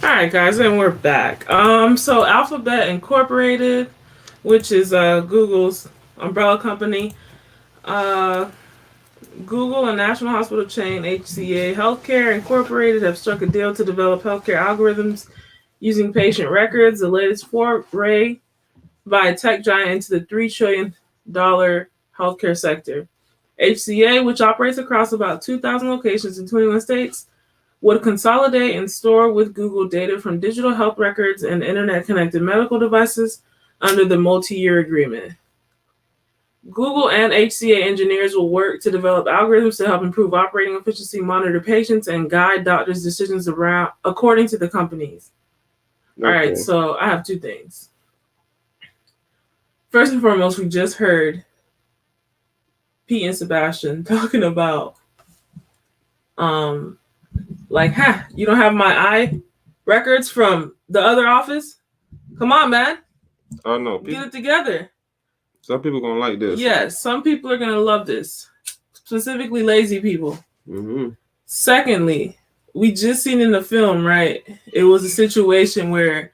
All right, guys, and we're back. So Alphabet Incorporated, which is Google's umbrella company, Google and national hospital chain HCA Healthcare Incorporated have struck a deal to develop healthcare algorithms using patient records, the latest foray by a tech giant into the $3 trillion healthcare sector. HCA, which operates across about 2,000 locations in 21 states, would consolidate and store with Google data from digital health records and internet-connected medical devices under the multi-year agreement. Google and HCA engineers will work to develop algorithms to help improve operating efficiency, monitor patients, and guide doctors' decisions according to the companies. Okay. All right, so I have two things. First and foremost, we just heard Pete and Sebastian talking about you don't have my eye records from the other office? Come on, man. Oh, no. Get it together. Some people are going to like this. Yes, some people are going to love this. Specifically, lazy people. Mm-hmm. Secondly, we just seen in the film, right? It was a situation where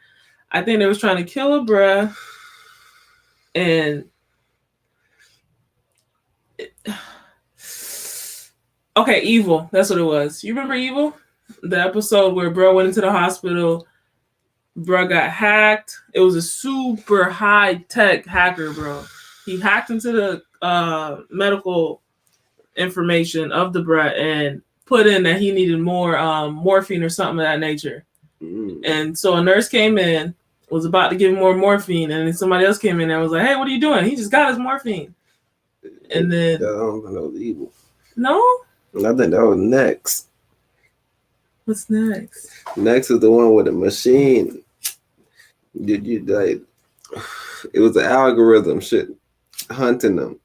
I think they was trying to kill a bruh. And okay, Evil. That's what it was. You remember Evil? The episode where bro went into the hospital, bro got hacked. It was a super high-tech hacker, bro. He hacked into the medical information of the bro and put in that he needed more morphine or something of that nature. Mm. And so a nurse came in, was about to give him more morphine, and then somebody else came in and was like, hey, what are you doing? He just got his morphine. And then... I don't think that was Evil. No? I think that was Next. What's next? Next is the one with the machine. You like? It was an algorithm shit hunting them.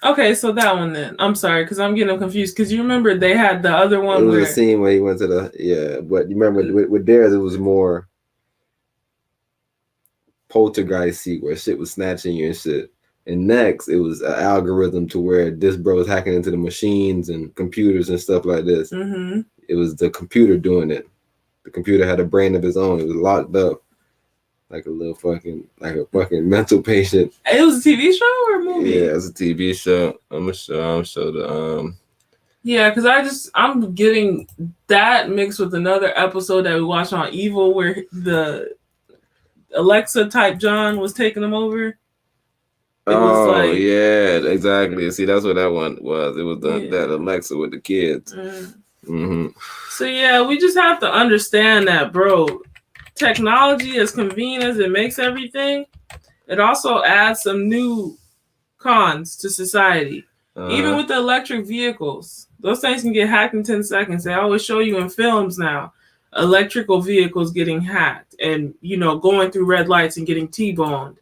Okay, so that one then. I'm sorry, because I'm getting them confused. Because you remember they had the other one it was where... a scene where he went to the... but you remember with theirs, it was more poltergeist-y, where shit was snatching you and shit. And next, it was an algorithm to where this bro was hacking into the machines and computers and stuff like this. Mm-hmm. It was the computer doing it. The computer had a brain of his own. It was locked up like a fucking mental patient. It was a TV show or a movie? Yeah, it's a TV show. I'm sure the Yeah, because I'm getting that mixed with another episode that we watched on Evil where the Alexa type John was taking him over. It was like, yeah, exactly. See, that's what that one was. It was Yeah. that Alexa with the kids. Mm-hmm. So yeah, we just have to understand that, bro. Technology, as convenient as it makes everything, it also adds some new cons to society. Even with the electric vehicles, those things can get hacked in 10 seconds. They always show you in films now, electrical vehicles getting hacked and, going through red lights and getting T-boned.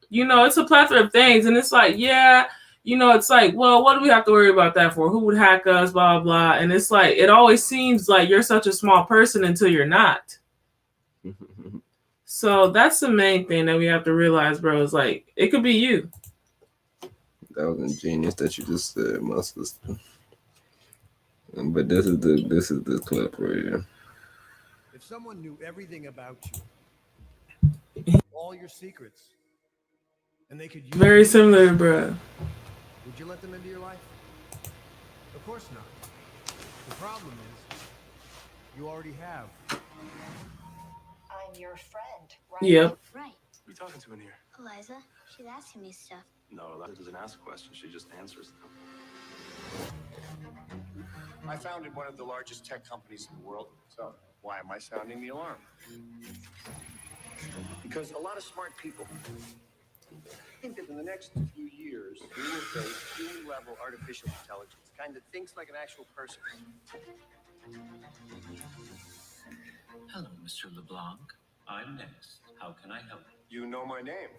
It's a plethora of things. And it's like, yeah, it's like, well, what do we have to worry about that for? Who would hack us, blah, blah. And it's like, it always seems like you're such a small person until you're not. So that's the main thing that we have to realize, bro, is like, it could be you. That was ingenious that you just said, my sister. But this is the clip right here. If someone knew everything about you, all your secrets, and they could use Very similar, bro. Would you let them into your life? Of course not. The problem is, you already have. I'm your friend, right? Yep. Right. Who are you talking to in here? Eliza, she's asking me stuff. No, Eliza doesn't ask questions. She just answers them. I founded one of the largest tech companies in the world, so why am I sounding the alarm? Because a lot of smart people think that in the next few years, we will face human-level artificial intelligence, kind that thinks like an actual person. Hello, Mr. LeBlanc. I'm next. How can I help? You know my name.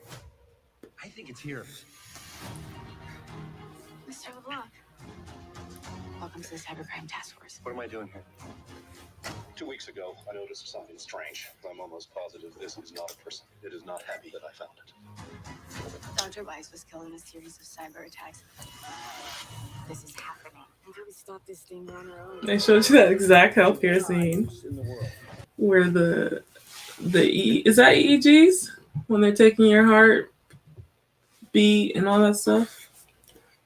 I think it's here. Mr. LeBlanc. Welcome to the Cybercrime Task Force. What am I doing here? 2 weeks ago, I noticed something strange. I'm almost positive this is not a person. It is not happy that I found it. Dr. Weiss was killed in a series of cyber attacks. This is happening. Until we stop this thing on our own. They showed you that exact healthcare scene where is that EEGs when they're taking your heart beat and all that stuff.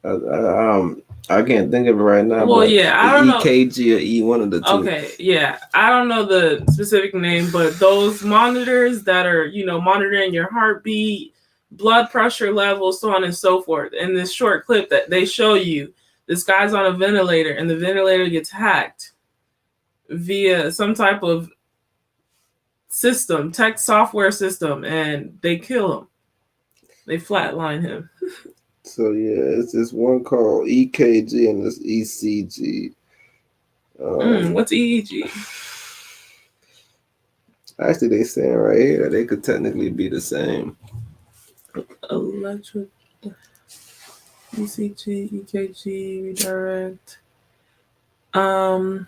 I can't think of it right now. Well, yeah, I don't know. EKG or E, one of the two. Okay, yeah, I don't know the specific name, but those monitors that are, monitoring your heartbeat, blood pressure levels, so on and so forth. In this short clip that they show you, this guy's on a ventilator, and the ventilator gets hacked via some type of system, tech software system, and they kill him. They flatline him. So yeah, it's this one called EKG and this ECG. What's EEG? Actually, they saying right here that they could technically be the same. Electric ECG, EKG, redirect. All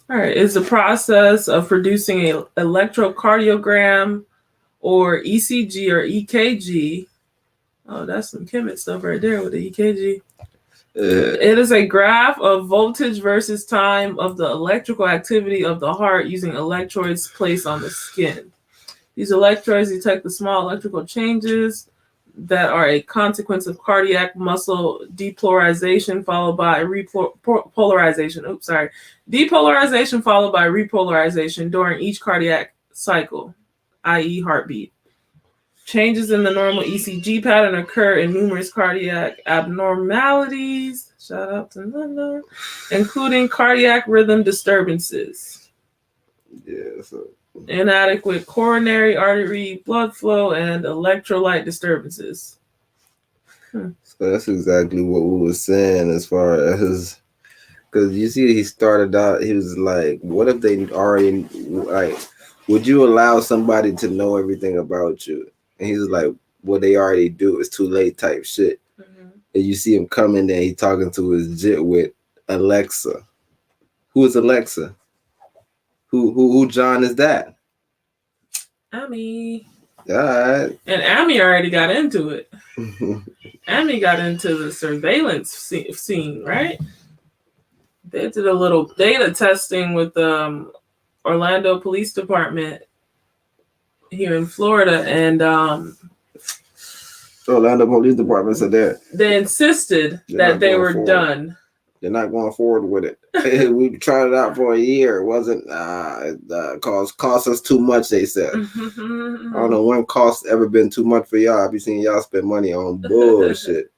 right, is the process of producing an electrocardiogram or ECG or EKG. Oh, that's some chemist stuff right there with the EKG. It is a graph of voltage versus time of the electrical activity of the heart using electrodes placed on the skin. These electrodes detect the small electrical changes that are a consequence of cardiac muscle depolarization followed by repolarization. Depolarization followed by repolarization during each cardiac cycle, i.e. heartbeat. Changes in the normal ECG pattern occur in numerous cardiac abnormalities, shout out to Linda, including cardiac rhythm disturbances. Yeah, so Inadequate coronary artery blood flow and electrolyte disturbances. So that's exactly what we were saying as far as, because you see he started out, he was like, what if they already, like, would you allow somebody to know everything about you? And he's like, well, they already do. It's too late type shit. Mm-hmm. And you see him coming there, he talking to his jit with Alexa. Who is Alexa? Who John is that? Amy. All right. And Amy already got into it. Amy got into the surveillance scene, right? They did a little data testing with the Orlando Police Department here in Florida, and Orlando Police Department said that they insisted that they were done. They're not going forward with it. We tried it out for a year. It wasn't cost us too much, they said. I don't know when cost ever been too much for y'all. I be seeing y'all spend money on bullshit.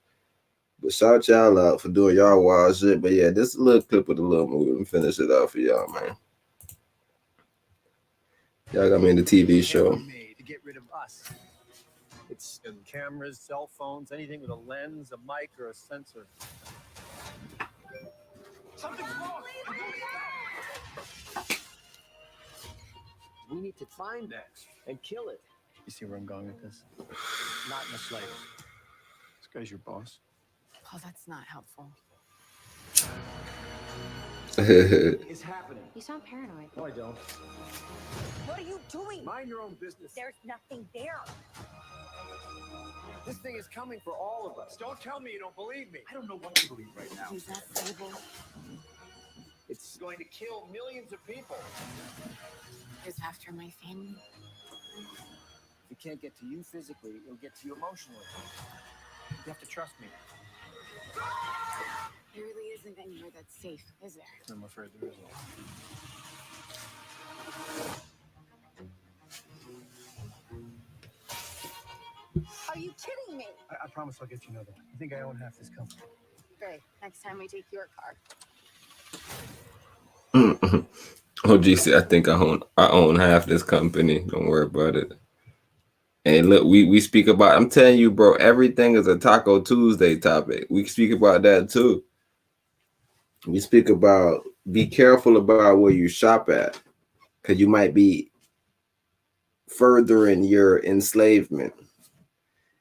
But shout y'all out for doing y'all wild shit. But yeah, this little clip of the little movie and finish it out for y'all, man. Y'all got me in the TV show. To get rid of us. It's cameras, cell phones, anything with a lens, a mic, or a sensor. Something's wrong. We need to find that and kill it. You see where I'm going with this? Not in the slightest. This guy's your boss. Oh, that's not helpful. It's happening. You sound paranoid. No, I don't. What are you doing? Mind your own business. There's nothing there. This thing is coming for all of us. Don't tell me you don't believe me. I don't know what to believe right now. Use that table. It's going to kill millions of people. Who's after my family? If it can't get to you physically, it'll get to you emotionally. You have to trust me. There really isn't anywhere that's safe, is there? I'm afraid there isn't. Are you kidding me? I promise I'll get you another one. You think I own half this company? Great. Next time we take your car. Oh, GC, I think I own half this company. Don't worry about it. And look, we speak about, I'm telling you, bro, everything is a Taco Tuesday topic. We speak about that too. We speak about, be careful about where you shop at, because you might be furthering your enslavement.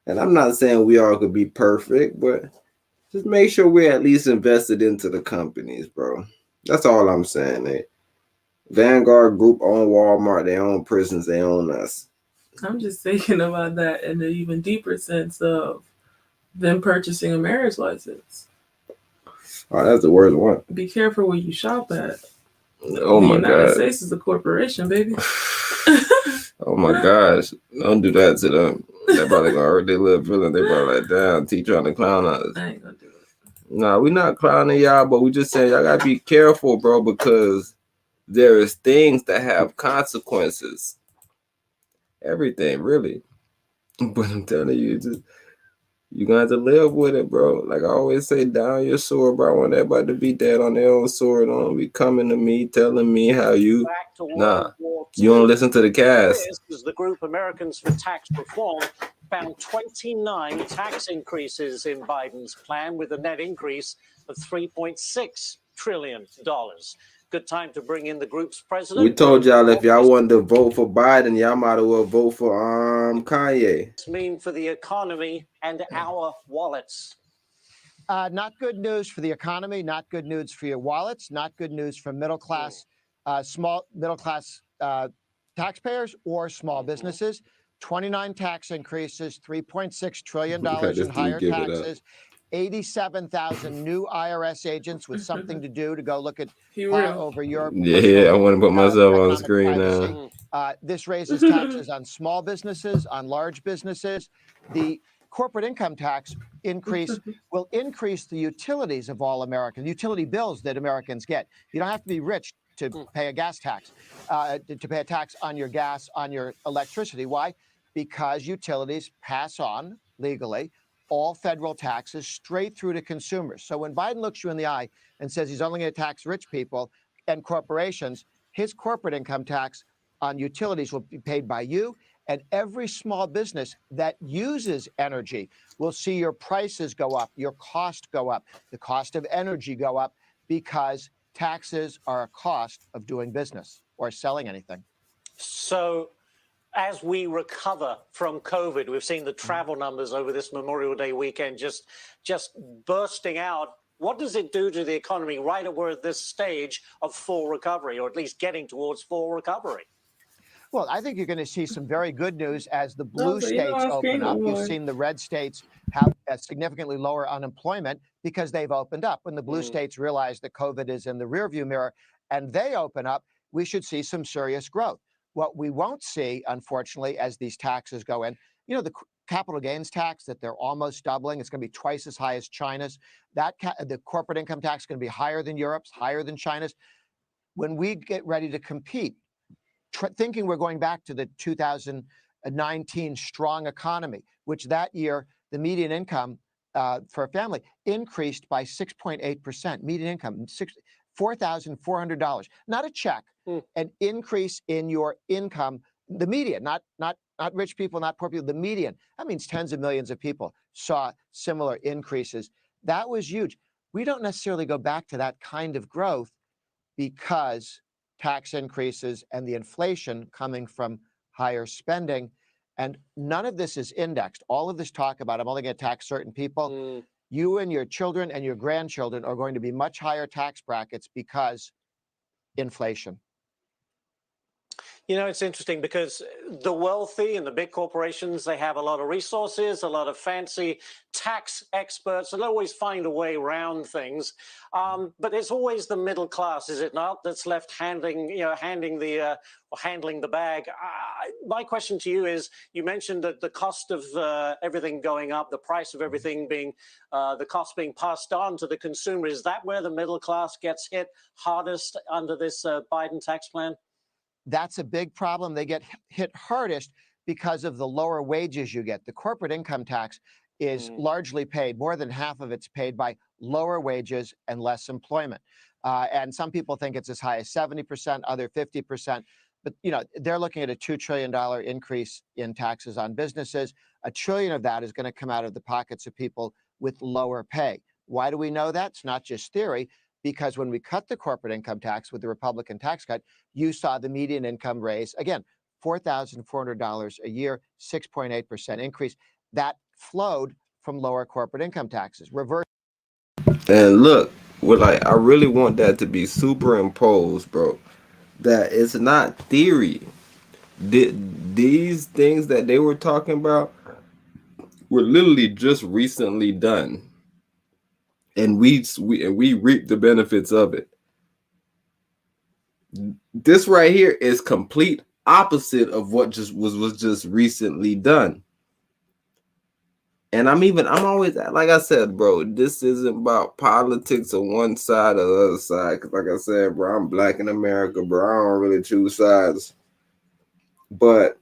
And I'm not saying we all could be perfect, but just make sure we're at least invested into the companies, bro. That's all I'm saying. Vanguard Group own Walmart, they own prisons, they own us. I'm just thinking about that in an even deeper sense of them purchasing a marriage license. Oh, that's the worst one. Be careful where you shop at. Oh my God. The United States is a corporation, baby. Oh my gosh. Don't do that to them. They're probably gonna hurt their little feeling. They probably like, damn, T trying to clown us. I ain't gonna do it. Nah, we're not clowning y'all, but we just saying y'all gotta be careful, bro, because there is things that have consequences. Everything, really. But I'm telling you, you're gonna have to live with it, bro. Like I always say, down your sword, bro. I want everybody to be dead on their own sword. Don't be coming to me, telling me how you. Nah, you don't listen to the cast. This is the group Americans for Tax Reform found 29 tax increases in Biden's plan, with a net increase of $3.6 trillion. Good time to bring in the group's president. We told y'all if y'all wanted to vote for Biden, y'all might as well vote for Kanye. What's this mean for the economy and our wallets? Not good news for the economy, not good news for your wallets, not good news for middle class, small middle class taxpayers or small businesses. 29 tax increases, $3.6 trillion in higher taxes, 87,000 new IRS agents with something to do to go look at over your I want to put myself on the screen now. This raises taxes on small businesses, on large businesses. The corporate income tax increase will increase the utilities of all Americans, utility bills that Americans get. You don't have to be rich to pay a gas tax, to pay a tax on your gas, on your electricity. Why? Because utilities pass on legally all federal taxes straight through to consumers. So when Biden looks you in the eye and says he's only going to tax rich people and corporations, his corporate income tax on utilities will be paid by you, and every small business that uses energy will see your prices go up, your cost go up, the cost of energy go up, because taxes are a cost of doing business or selling anything. So as we recover from COVID, we've seen the travel numbers over this Memorial Day weekend just bursting out. What does it do to the economy right at we're at this stage of full recovery, or at least getting towards full recovery? Well, I think you're going to see some very good news as the blue So, states I've open up. Kingdom You've Boy. seen the red states have a significantly lower unemployment because they've opened up. When the blue states realize that COVID is in the rearview mirror and they open up, we should see some serious growth. What we won't see, unfortunately, as these taxes go in, the capital gains tax that they're almost doubling, it's going to be twice as high as China's. The corporate income tax is going to be higher than Europe's, higher than China's. When we get ready to compete, thinking we're going back to the 2019 strong economy, which that year the median income for a family increased by 6.8%. Median income, $4,400. Not a check, an increase in your income, the median, not rich people, not poor people, the median. That means tens of millions of people saw similar increases. That was huge. We don't necessarily go back to that kind of growth because tax increases and the inflation coming from higher spending. And none of this is indexed. All of this talk about, I'm only going to tax certain people. You and your children and your grandchildren are going to be much higher tax brackets because inflation. It's interesting because the wealthy and the big corporations, they have a lot of resources, a lot of fancy tax experts, and always find a way around things. But it's always the middle class, is it not, that's left handling the bag. My question to you is, you mentioned that the cost of everything going up, the price of everything being, the cost being passed on to the consumer. Is that where the middle class gets hit hardest under this Biden tax plan? That's a big problem. They get hit hardest because of the lower wages you get. The corporate income tax is largely paid, more than half of it's paid by lower wages and less employment. And some people think it's as high as 70%, other 50%. But they're looking at a $2 trillion increase in taxes on businesses. $1 trillion of that is going to come out of the pockets of people with lower pay. Why do we know that? It's not just theory. Because when we cut the corporate income tax with the Republican tax cut, you saw the median income raise, again, $4,400 a year, 6.8% increase. That flowed from lower corporate income taxes. Reverse. And look, I really want that to be superimposed, bro. That it's not theory. These things that they were talking about were literally just recently done. And we reap the benefits of it. This right here is complete opposite of what just was just recently done. And I'm always, like I said, bro, this isn't about politics on one side or the other side. Cause like I said, bro, I'm black in America, bro. I don't really choose sides. But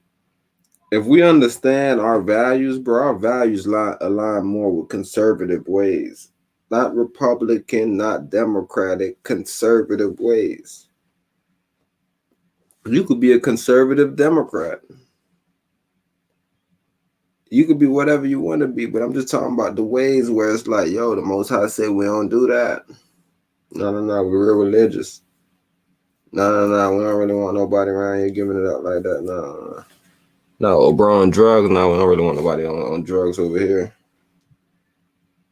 if we understand our values, bro, our values align more with conservative ways. Not Republican, not Democratic, conservative ways. You could be a conservative Democrat. You could be whatever you want to be, but I'm just talking about the ways where it's like, yo, the Most High said we don't do that. No, we're real religious. No, we don't really want nobody around here giving it up like that. No, bro, on drugs, no, we don't really want nobody on drugs over here.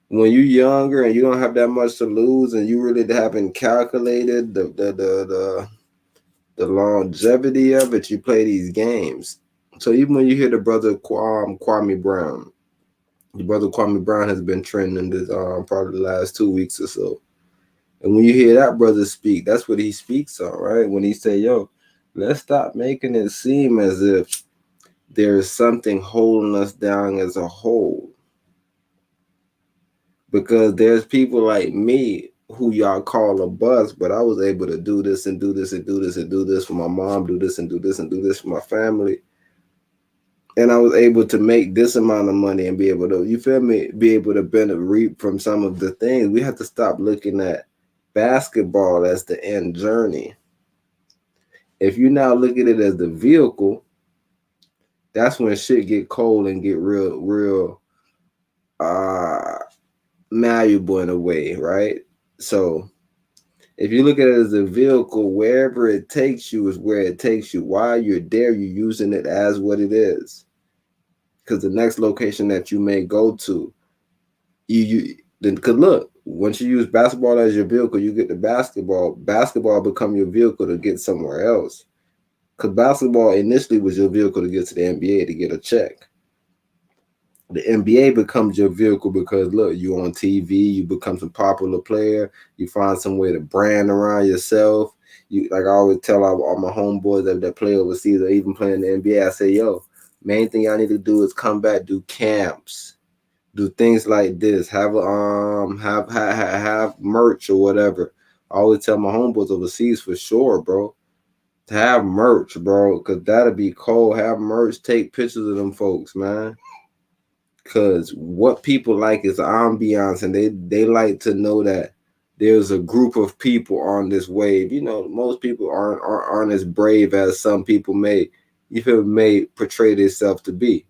When you're younger and you don't have that much to lose and you really haven't calculated the longevity of it, you play these games. So even when you hear the brother Kwame Brown, the brother Kwame Brown has been trending this probably the last 2 weeks or so. And when you hear that brother speak, that's what he speaks on, right? When he say, yo, let's stop making it seem as if there is something holding us down as a whole. Because there's people like me who y'all call a bust, but I was able to do this and do this and do this and do this for my mom, do this and do this and do this for my family. And I was able to make this amount of money and be able to, you feel me, be able to reap from some of the things. We have to stop looking at basketball as the end journey. If you now look at it as the vehicle, that's when shit get cold and get real malleable in a way, right? So if you look at it as a vehicle, wherever it takes you is where it takes you. While you're there, you're using it as what it is. Because the next location that you may go to, because look, once you use basketball as your vehicle, you get the basketball become your vehicle to get somewhere else. Because basketball initially was your vehicle to get to the NBA to get a check. The NBA becomes your vehicle because look, you on TV, you become some popular player, you find some way to brand around yourself. You like I always tell all my homeboys that play overseas or even play in the NBA, I say, yo, main thing y'all need to do is come back, do camps, do things like this, have merch or whatever. I always tell my homeboys overseas for sure, bro. To have merch, bro, because that'll be cold. Have merch, take pictures of them folks, man. Because what people like is ambiance, and they like to know that there's a group of people on this wave. You know, most people aren't as brave as some people may portray themselves to be.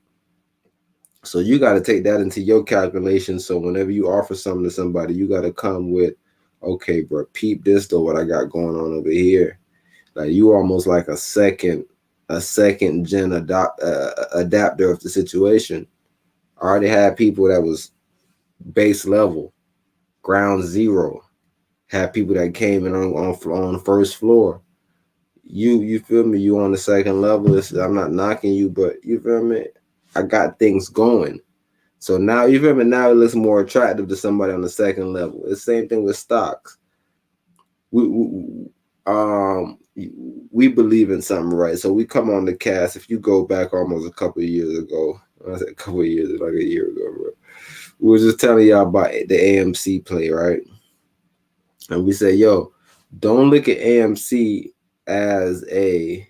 So you got to take that into your calculation. So whenever you offer something to somebody, you got to come with, okay, bro, peep this though, what I got going on over here. Like you almost like a second gen adapter of the situation. I already had people that was base level, ground zero. Had people that came in on the first floor. You feel me? You on the second level. I'm not knocking you, but you feel me? I got things going. So now you feel me? Now it looks more attractive to somebody on the second level. It's the same thing with stocks. We believe in something, right? So we come on the cast. If you go back almost a couple of years ago, I said a couple of years, like a year ago, bro. We were just telling y'all about the AMC play, right? And we say, yo, don't look at AMC as a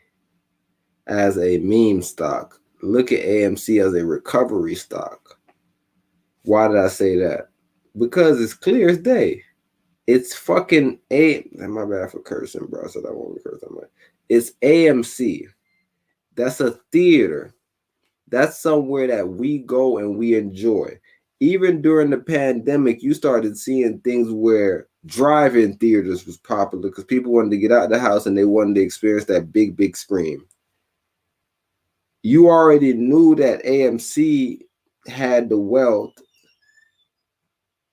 meme stock. Look at AMC as a recovery stock. Why did I say that? Because it's clear as day. It's fucking my bad for cursing, bro. I said I won't curse on my. It's AMC. That's a theater. That's somewhere that we go and we enjoy. Even during the pandemic, you started seeing things where drive-in theaters was popular because people wanted to get out of the house and they wanted to experience that big screen. You already knew that AMC had the wealth,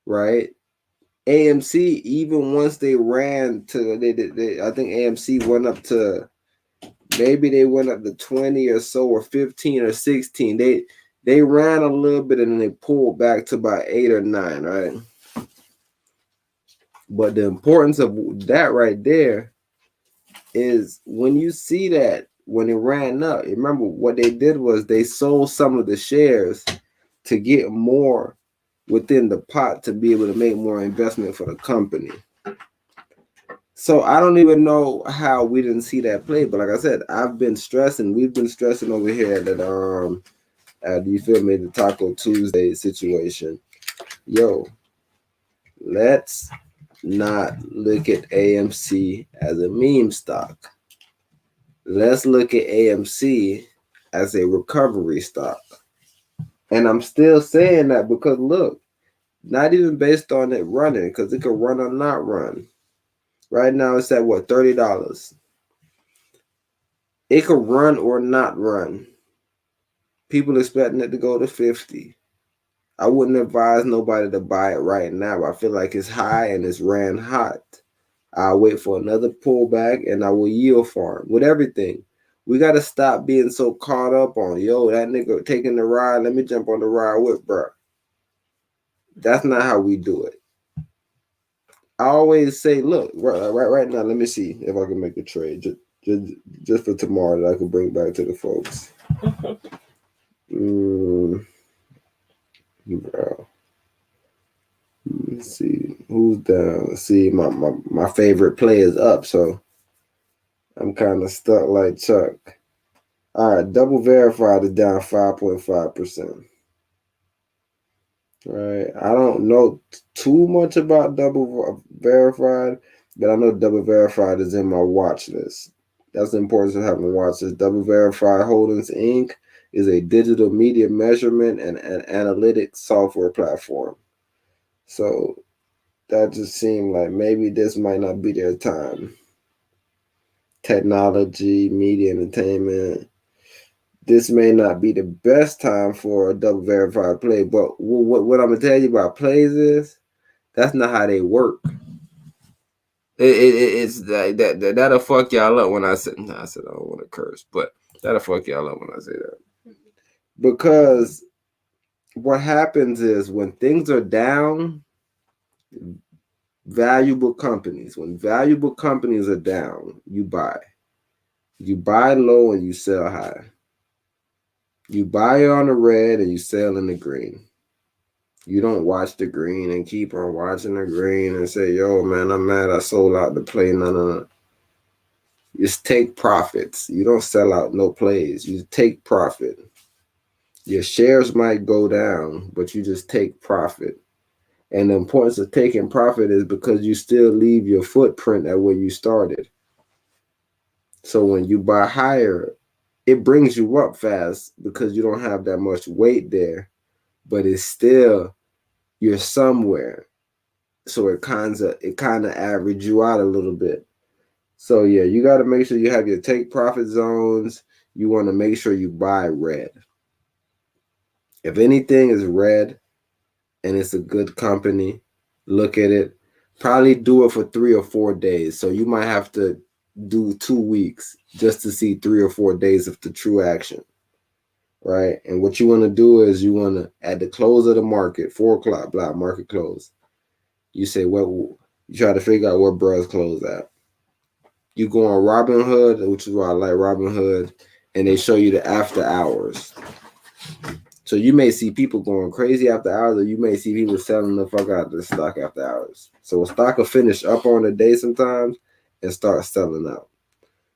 right? AMC, even once they ran to, I think AMC went up to, maybe they went up to 20 or so, or 15 or 16. They ran a little bit and then they pulled back to about 8 or 9, right? But the importance of that right there is when you see that, when it ran up, remember what they did was they sold some of the shares to get more within the pot to be able to make more investment for the company. So I don't even know how we didn't see that play, but like I said, we've been stressing over here at you feel me, the Taco Tuesday situation. Yo, let's not look at AMC as a meme stock. Let's look at AMC as a recovery stock. And I'm still saying that because look, not even based on it running, because it could run or not run. Right now it's at what, $30. It could run or not run. People expecting it to go to 50. I wouldn't advise nobody to buy it right now. I feel like it's high and it's ran hot. I'll wait for another pullback and I will yield farm with everything. We got to stop being so caught up on, yo, that nigga taking the ride. Let me jump on the ride with, bro. That's not how we do it. I always say, look, right now, let me see if I can make a trade just for tomorrow that I can bring back to the folks. Bro. Let's see who's down. Let's see, my favorite play is up, so I'm kind of stuck like Chuck. All right, double verified is down 5.5%. Right, I don't know too much about double verified, but I know double verified is in my watch list. That's the importance of having a watch list. Double Verified Holdings Inc. is a digital media measurement and analytics software platform. So that just seemed like maybe this might not be their time. Technology, media, entertainment. This may not be the best time for a double verified play, but what I'm going to tell you about plays is that's not how they work. It's that'll fuck y'all up when I said. I said I don't want to curse, but that'll fuck y'all up when I say that. Because what happens is when things are down, valuable companies. When valuable companies are down, you buy. You buy low and you sell high. You buy on the red and you sell in the green. You don't watch the green and keep on watching the green and say, yo, man, I'm mad I sold out the play. No. Just take profits. You don't sell out no plays. You take profit. Your shares might go down, but you just take profit. And the importance of taking profit is because you still leave your footprint at where you started. So when you buy higher, it brings you up fast because you don't have that much weight there, but it's still, you're somewhere. So it kind of average you out a little bit. So yeah, you got to make sure you have your take profit zones. You want to make sure you buy red. If anything is red and it's a good company, look at it. Probably do it for 3 or 4 days. So you might have to do 2 weeks just to see 3 or 4 days of the true action. Right? And what you want to do is you want to, at the close of the market, 4 o'clock, black market close, you say, well, you try to figure out where bros close at. You go on Robinhood, which is why I like Robinhood, and they show you the after hours. So you may see people going crazy after hours, or you may see people selling the fuck out of the stock after hours. So a stock will finish up on the day sometimes and start selling out.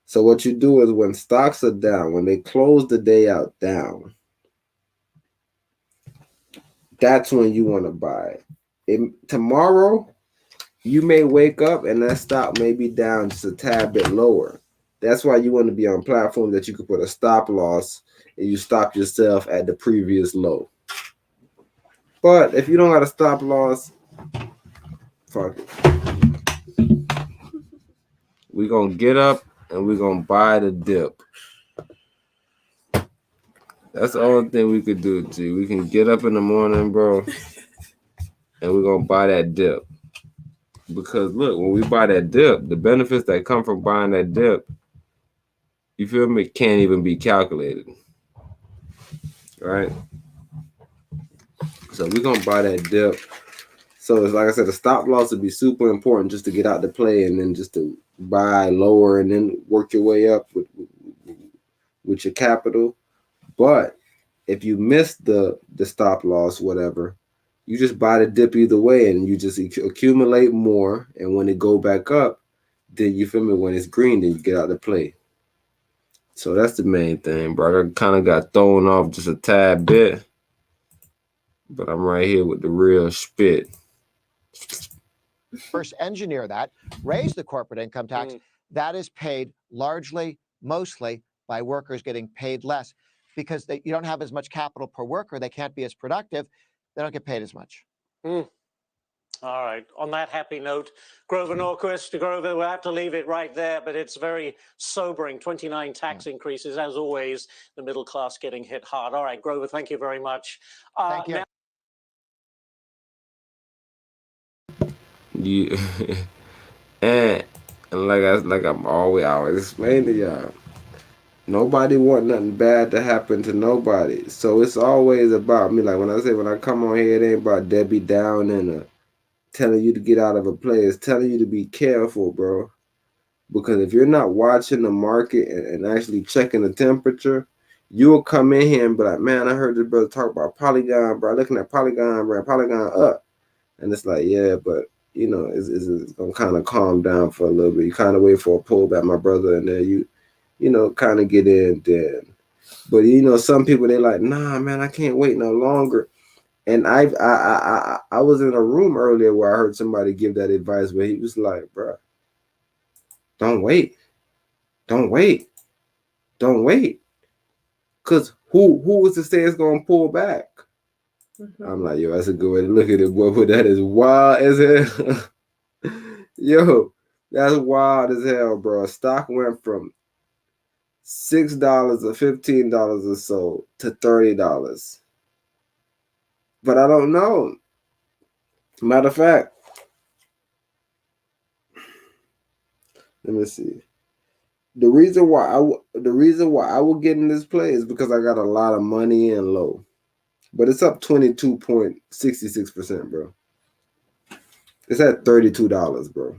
So what you do is when stocks are down, when they close the day out down, that's when you want to buy. Tomorrow, you may wake up and that stock may be down just a tad bit lower. That's why you want to be on platforms that you can put a stop loss and you stop yourself at the previous low. But if you don't got a stop loss, fuck it. We're going to get up and we're going to buy the dip. That's the only thing we could do, G. We can get up in the morning, bro, and we're going to buy that dip. Because look, when we buy that dip, the benefits that come from buying that dip, you feel me, can't even be calculated. Right? So we're going to buy that dip. So it's like I said, the stop loss would be super important just to get out the play and then just to buy lower and then work your way up with your capital. But if you miss the stop loss, whatever, you just buy the dip either way and you just accumulate more. And when it go back up, then you feel me, when it's green, then you get out the play. So that's the main thing, bro. I kind of got thrown off just a tad bit, but I'm right here with the real spit. First engineer that, raise the corporate income tax, that is paid largely, mostly by workers getting paid less because you don't have as much capital per worker. They can't be as productive. They don't get paid as much. All right. On that happy note, Grover Norquist, Grover, we'll have to leave it right there, but it's very sobering. 29 tax increases, as always, the middle class getting hit hard. All right, Grover, thank you very much. Thank you. Yeah. And like I'm always explaining to y'all, nobody want nothing bad to happen to nobody. So it's always about me. Like when I come on here, it ain't about Debbie Down and telling you to get out of a play. It's telling you to be careful, bro. Because if you're not watching the market and actually checking the temperature, you'll come in here and be like, man, I heard this brother talk about Polygon, bro. Looking at Polygon, bro, Polygon up. And it's like, yeah, but, you know, it's going to kind of calm down for a little bit. You kind of wait for a pullback, my brother, and then you know, kind of get in then. But, you know, some people, they like, nah, man, I can't wait no longer. And I was in a room earlier where I heard somebody give that advice where he was like, bro, don't wait. Don't wait. Don't wait. Because who was to say it's going to pull back? I'm like, yo, that's a good way to look at it, boy, but that is wild as hell. Yo, that's wild as hell, bro. Stock went from $6 or $15 or so to $30. But I don't know. Matter of fact, Let me see. The reason why I will get in this play is because I got a lot of money in low. But it's up 22.66%, bro. It's at $32, bro.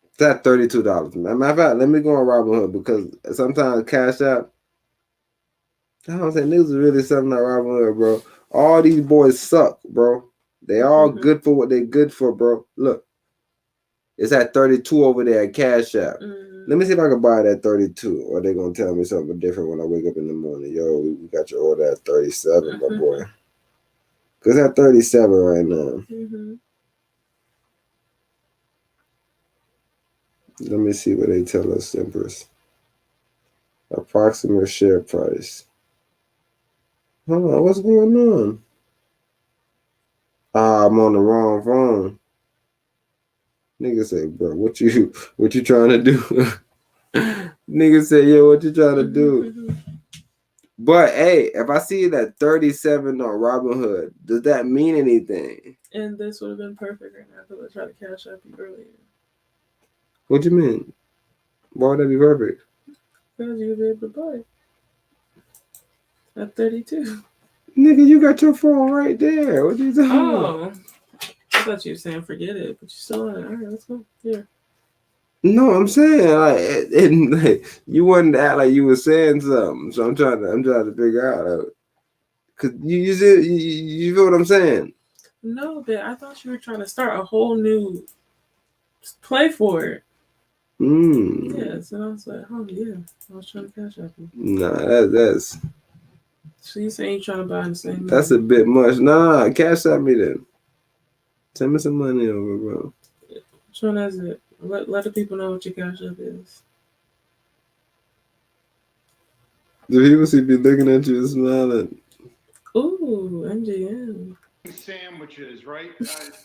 It's at $32. Matter of fact, let me go on Robinhood because sometimes Cash App, I don't say niggas is really something like Robinhood, bro. All these boys suck, bro. They all good for what they good for, bro. Look, it's at 32 over there at Cash App. Let me see if I can buy it at 32, or they're gonna tell me something different when I wake up in the morning. Yo, we got your order at 37, my boy. Cause at 37 right now. Let me see what they tell us, Empress. Approximate share price. Hold on, what's going on? I'm on the wrong phone. Nigga say, bro, what you trying to do? Nigga say, yo, what you trying to do? But hey, if I see it at 37 on Robinhood, does that mean anything? And this would have been perfect right now because I tried to cash up you earlier. What you mean? Why would that be perfect? Because you would be able to buy it at 32. Nigga, you got your phone right there. What you talking about? I thought you were saying forget it, but you still on it. All right, let's go. Here. No, I'm saying like, you wanted to act like you were saying something, so I'm trying to figure out. Cause you feel what I'm saying? No, but I thought you were trying to start a whole new play for it. Yes, and I was like, oh yeah, I was trying to cash up you. Nah, that's. So you saying you're trying to buy in the same? That's a bit much. Nah, cash at me then. Send me some money over, bro. Which one is it? Let the people know what your cash up is. The people see be looking at you and smiling. Ooh, MGM. Sandwiches, right?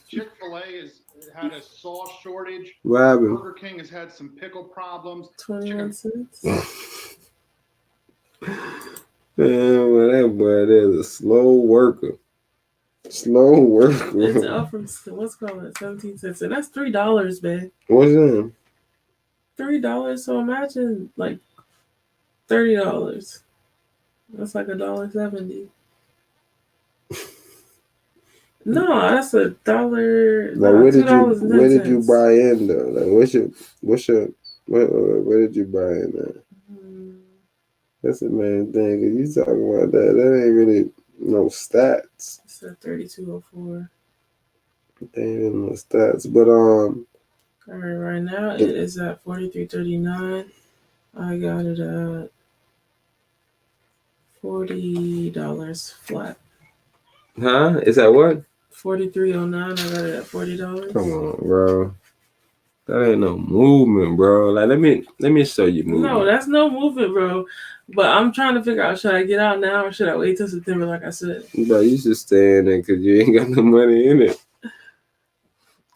Chick-fil-A has had a sauce shortage. What happened? Burger King has had some pickle problems. 21 cents. Man, well, that boy there's a slow worker. Slow worker. It's up from what's called it, 17 cents, and that's $3, man. What's that? $3. So imagine like $30. That's like $1.70. No, that's $1. Like, where did you buy in though? Like, where did you buy in at? That's the main thing. Cause you talking about that ain't really no stats. It's at 32.04. They ain't really no stats, but All right now it is at 43.39. I got it at $40 flat. Huh? Is that what? 43.09. I got it at $40. Come on, bro. That ain't no movement, bro. Like, let me show you movement. No, that's no movement, bro. But I'm trying to figure out, should I get out now or should I wait till September, like I said? Bro, you should stay in there because you ain't got no money in it.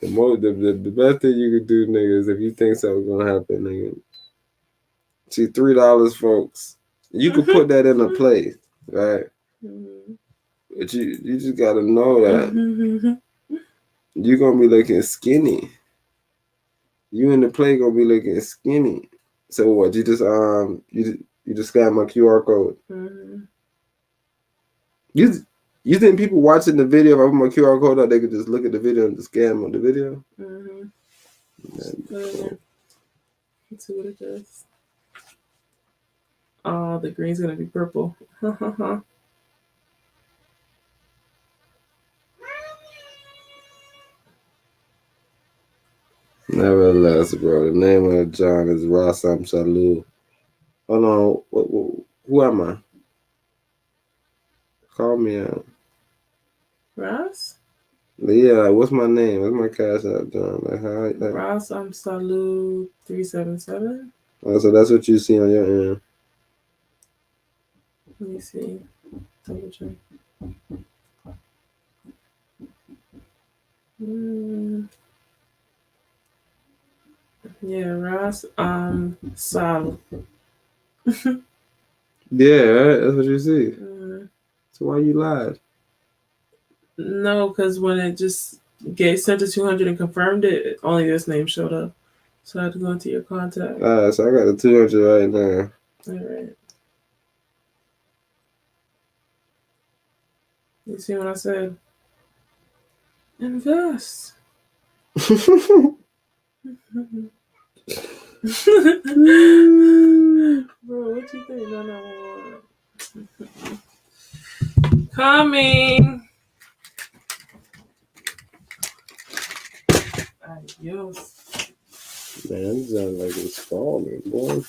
The best thing you could do, nigga, is if you think something's gonna happen, nigga. See, $3, folks. You could put that in a play, right? But you just gotta know that you're gonna be looking skinny. You in the play gonna be looking skinny. So what? You just you just scan my QR code. You think people watching the video, if I put my QR code out, they could just look at the video and just scan on the video? Let's see what it does. Oh, the green's gonna be purple. Nevertheless, bro, the name of John is Rasam Salud. Hold on, who am I? Call me out. Ross? Yeah, like, what's my name? What's my cash out, John? Like, how? Like, Ross, Salud 377. Oh, so that's what you see on your end. Let me see. Double check. Yeah, Ross, Sal. Yeah, right? That's what you see. So why you lied? No, because when it just sent the 200 and confirmed it. Only this name showed up. So I had to go into your contact. All right, so I got the 200 right now. All right. You see what I said? Invest. Bro, what you think? No. Coming. Adios. Man, it sounds like it's falling, boy.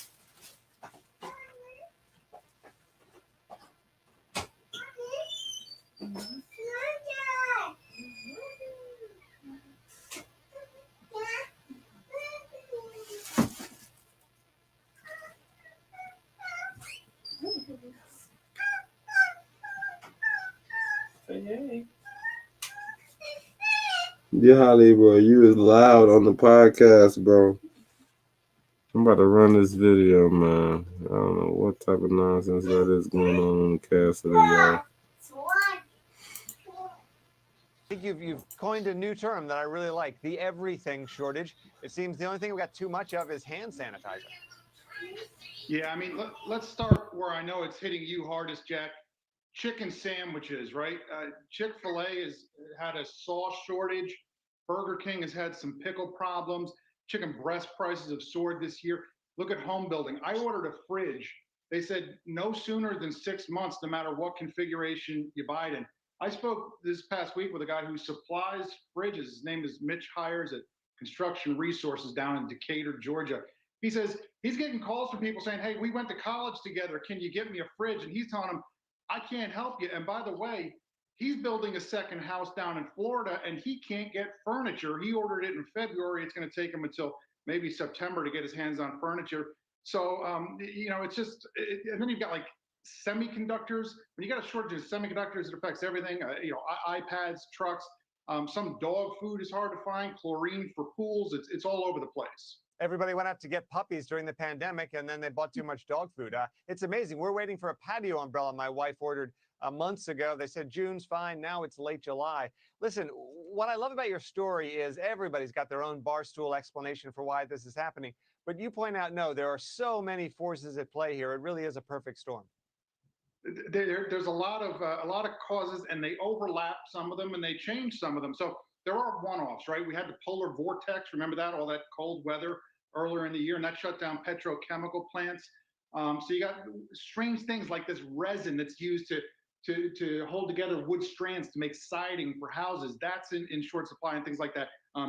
Hey. Yeah, Holly, bro, you is loud on the podcast, bro. I'm about to run this video, man. I don't know what type of nonsense that is going on the cast today, y'all. I think you've coined a new term that I really like, the everything shortage. It seems the only thing we got too much of is hand sanitizer. Yeah, I mean, let's start where I know it's hitting you hardest, Jack. Chicken sandwiches, right? Chick-fil-A has had a sauce shortage. Burger King has had some pickle problems. Chicken breast prices have soared this year. Look at home building. I ordered a fridge. They said no sooner than 6 months, no matter what configuration you buy it in. I spoke this past week with a guy who supplies fridges. His name is Mitch Hires at Construction Resources down in Decatur, Georgia. He says he's getting calls from people saying, hey, we went to college together. Can you get me a fridge? And he's telling them, I can't help you. And by the way, he's building a second house down in Florida and he can't get furniture. He ordered it in February. It's going to take him until maybe September to get his hands on furniture. So, it's just, and then you've got like semiconductors. When you got a shortage of semiconductors, it affects everything. iPads, trucks, some dog food is hard to find, chlorine for pools. It's all over the place. Everybody went out to get puppies during the pandemic, and then they bought too much dog food. It's amazing. We're waiting for a patio umbrella my wife ordered months ago. They said June's fine. Now it's late July. Listen, what I love about your story is everybody's got their own barstool explanation for why this is happening. But you point out, no, there are so many forces at play here. It really is a perfect storm. There's a lot of causes, and they overlap some of them, and they change some of them. So there are one-offs, right? We had the polar vortex. Remember that? All that cold weather earlier in the year, and that shut down petrochemical plants. So you got strange things like this resin that's used to hold together wood strands to make siding for houses. That's in short supply and things like that.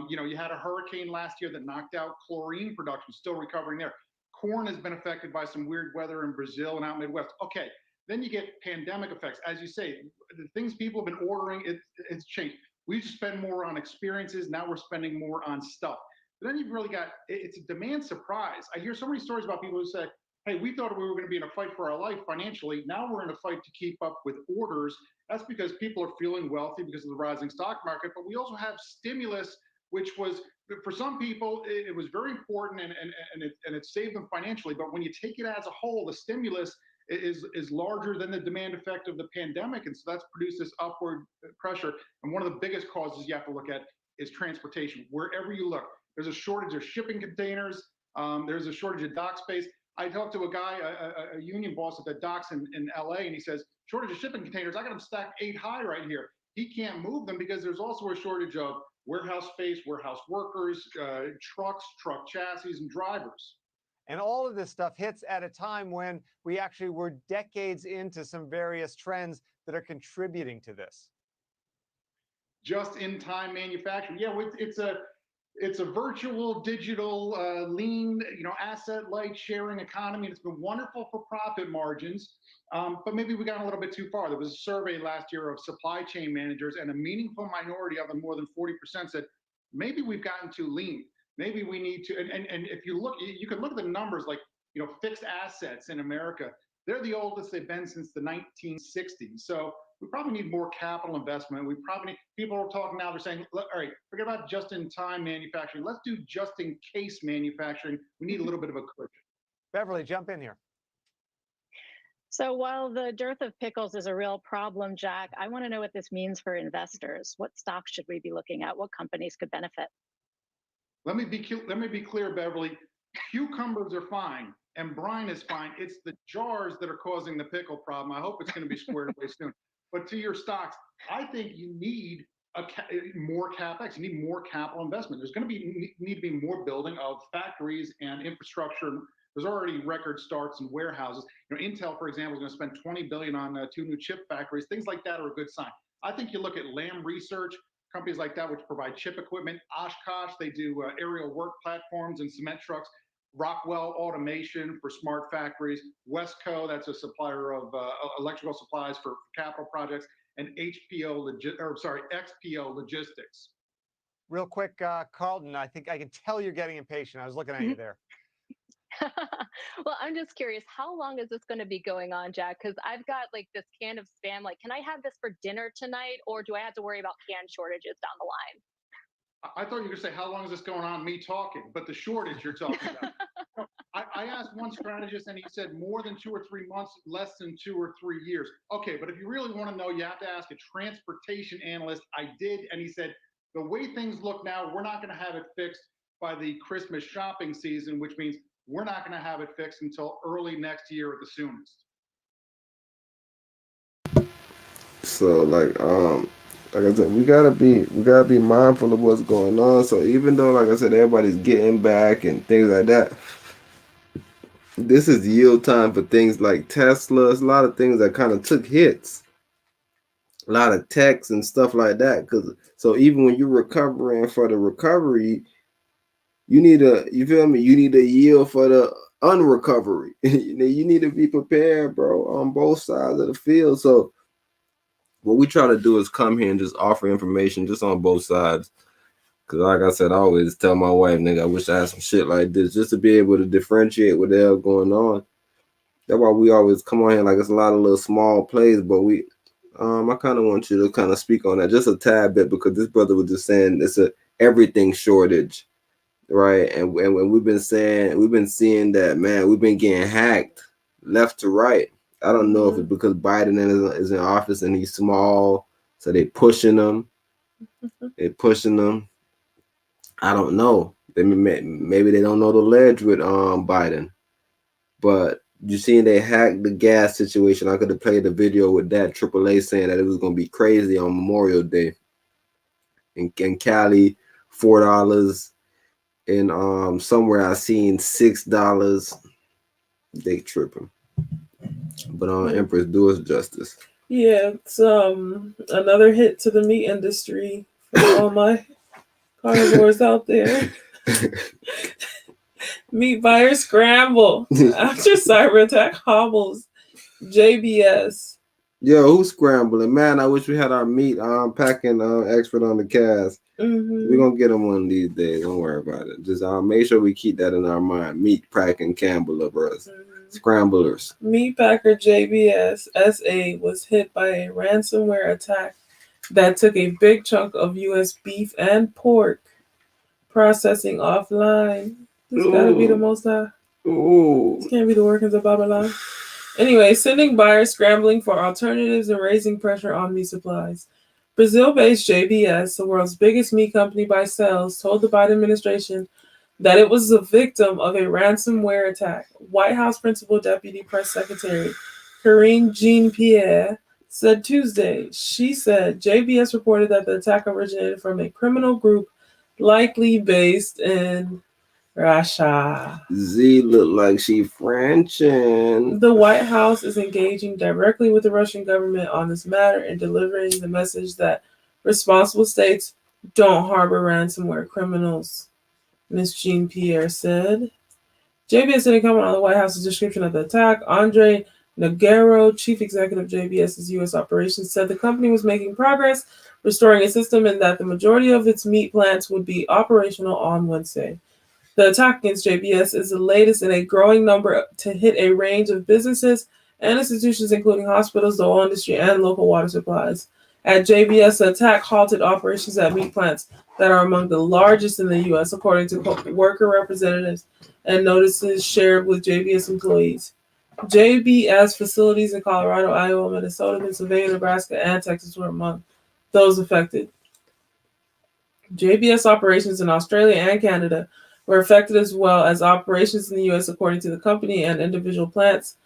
You had a hurricane last year that knocked out chlorine production, still recovering there. Corn has been affected by some weird weather in Brazil and out Midwest. Okay, then you get pandemic effects. As you say, the things people have been ordering, it's changed. We used to spend more on experiences. Now we're spending more on stuff. But then you've really got, it's a demand surprise. I hear so many stories about people who say, hey, we thought we were going to be in a fight for our life financially. Now we're in a fight to keep up with orders. That's because people are feeling wealthy because of the rising stock market. But we also have stimulus, which was, for some people, it was very important and it saved them financially. But when you take it as a whole, the stimulus is larger than the demand effect of the pandemic. And so that's produced this upward pressure. And one of the biggest causes you have to look at is transportation. Wherever you look, there's a shortage of shipping containers. There's a shortage of dock space. I talked to a guy, a union boss at the docks in LA, and he says, shortage of shipping containers. I got them stacked 8 high right here. He can't move them because there's also a shortage of warehouse space, warehouse workers, trucks, truck chassis, and drivers. And all of this stuff hits at a time when we actually were decades into some various trends that are contributing to this. Just-in-time manufacturing. Yeah, it's a virtual, digital, lean, asset-light sharing economy. It's been wonderful for profit margins, but maybe we got a little bit too far. There was a survey last year of supply chain managers, and a meaningful minority of them, more than 40%, said maybe we've gotten too lean. Maybe we need to. And if you look, you can look at the numbers, like fixed assets in America. They're the oldest they've been since the 1960s. So we probably need more capital investment. We probably need, people are talking now, they're saying, all right, forget about just-in-time manufacturing. Let's do just-in-case manufacturing. We need a little bit of a cushion. Beverly, jump in here. So while the dearth of pickles is a real problem, Jack, I want to know what this means for investors. What stocks should we be looking at? What companies could benefit? Let me be clear, Beverly. Cucumbers are fine and brine is fine. It's the jars that are causing the pickle problem. I hope it's going to be squared away soon. But to your stocks, I think you need more capex. You need more capital investment. There's going to need to be more building of factories and infrastructure. There's already record starts in warehouses. Intel, for example, is going to spend $20 billion on 2 new chip factories. Things like that are a good sign. I think you look at Lam Research, companies like that which provide chip equipment. Oshkosh, they do aerial work platforms and cement trucks. Rockwell Automation for smart factories. Wesco, that's a supplier of electrical supplies for capital projects. And XPO Logistics. Real quick, Carlton, I think I can tell you're getting impatient. I was looking at you there. Well, I'm just curious, how long is this going to be going on, Jack? Because I've got like this can of Spam. Like, can I have this for dinner tonight, or do I have to worry about can shortages down the line? I thought you were going to say, how long is this going on, me talking? But the shortage you're talking about. I asked one strategist, and he said more than 2 or 3 months, less than 2 or 3 years. Okay, but if you really want to know, you have to ask a transportation analyst. I did, and he said, the way things look now, we're not going to have it fixed by the Christmas shopping season, which means we're not going to have it fixed until early next year at the soonest. So like I said, we gotta be mindful of what's going on. So even though, like I said, everybody's getting back and things like that, this is yield time for things like Tesla. A lot of things that kind of took hits, a lot of techs and stuff like that. So even when you're recovering for the recovery, you need a yield for the unrecovery. You need to be prepared, bro, on both sides of the field. So what we try to do is come here and just offer information just on both sides. Because like I said, I always tell my wife, nigga, I wish I had some shit like this just to be able to differentiate what the hell going on. That's why we always come on here like it's a lot of little small plays, but I kind of want you to kind of speak on that just a tad bit, because this brother was just saying it's a everything shortage, right? And we've been seeing that, man, we've been getting hacked left to right. I don't know if it's because Biden is in office and he's small, so they're pushing him. I don't know. Maybe they don't know the ledge with Biden. But you seen they hacked the gas situation. I could have played the video with that AAA saying that it was going to be crazy on Memorial Day. In Cali, $4. In somewhere I seen $6. They tripping. But Empress, do us justice. Yeah, it's another hit to the meat industry for all my carnivores out there. Meat buyers scramble after cyber attack hobbles JBS. Yo, who's scrambling? Man, I wish we had our meat packing expert on the cast. We're going to get him one of these days. Don't worry about it. Just make sure we keep that in our mind. Meat packing Campbell bros. Scramblers. Meat packer JBS SA was hit by a ransomware attack that took a big chunk of U.S. beef and pork processing offline. This gotta be the most This can't be the workings of Babylon. Anyway, sending buyers scrambling for alternatives and raising pressure on meat supplies. Brazil-based JBS, the world's biggest meat company by sales, told the Biden administration that it was the victim of a ransomware attack. White House Principal Deputy Press Secretary Karine Jean-Pierre said Tuesday. She said JBS reported that the attack originated from a criminal group likely based in Russia. Z look like she Frenchin'. The White House is engaging directly with the Russian government on this matter and delivering the message that responsible states don't harbor ransomware criminals, Ms. Jean-Pierre said. JBS didn't comment on the White House's description of the attack. Andre Nogueiro, chief executive of JBS's U.S. operations, said the company was making progress restoring a system and that the majority of its meat plants would be operational on Wednesday. The attack against JBS is the latest in a growing number to hit a range of businesses and institutions, including hospitals, the oil industry, and local water supplies. At JBS, the attack halted operations at meat plants that are among the largest in the U.S., according to worker representatives and notices shared with JBS employees. JBS facilities in Colorado, Iowa, Minnesota, Pennsylvania, Nebraska, and Texas were among those affected. JBS operations in Australia and Canada were affected, as well as operations in the U.S., according to the company and individual plants'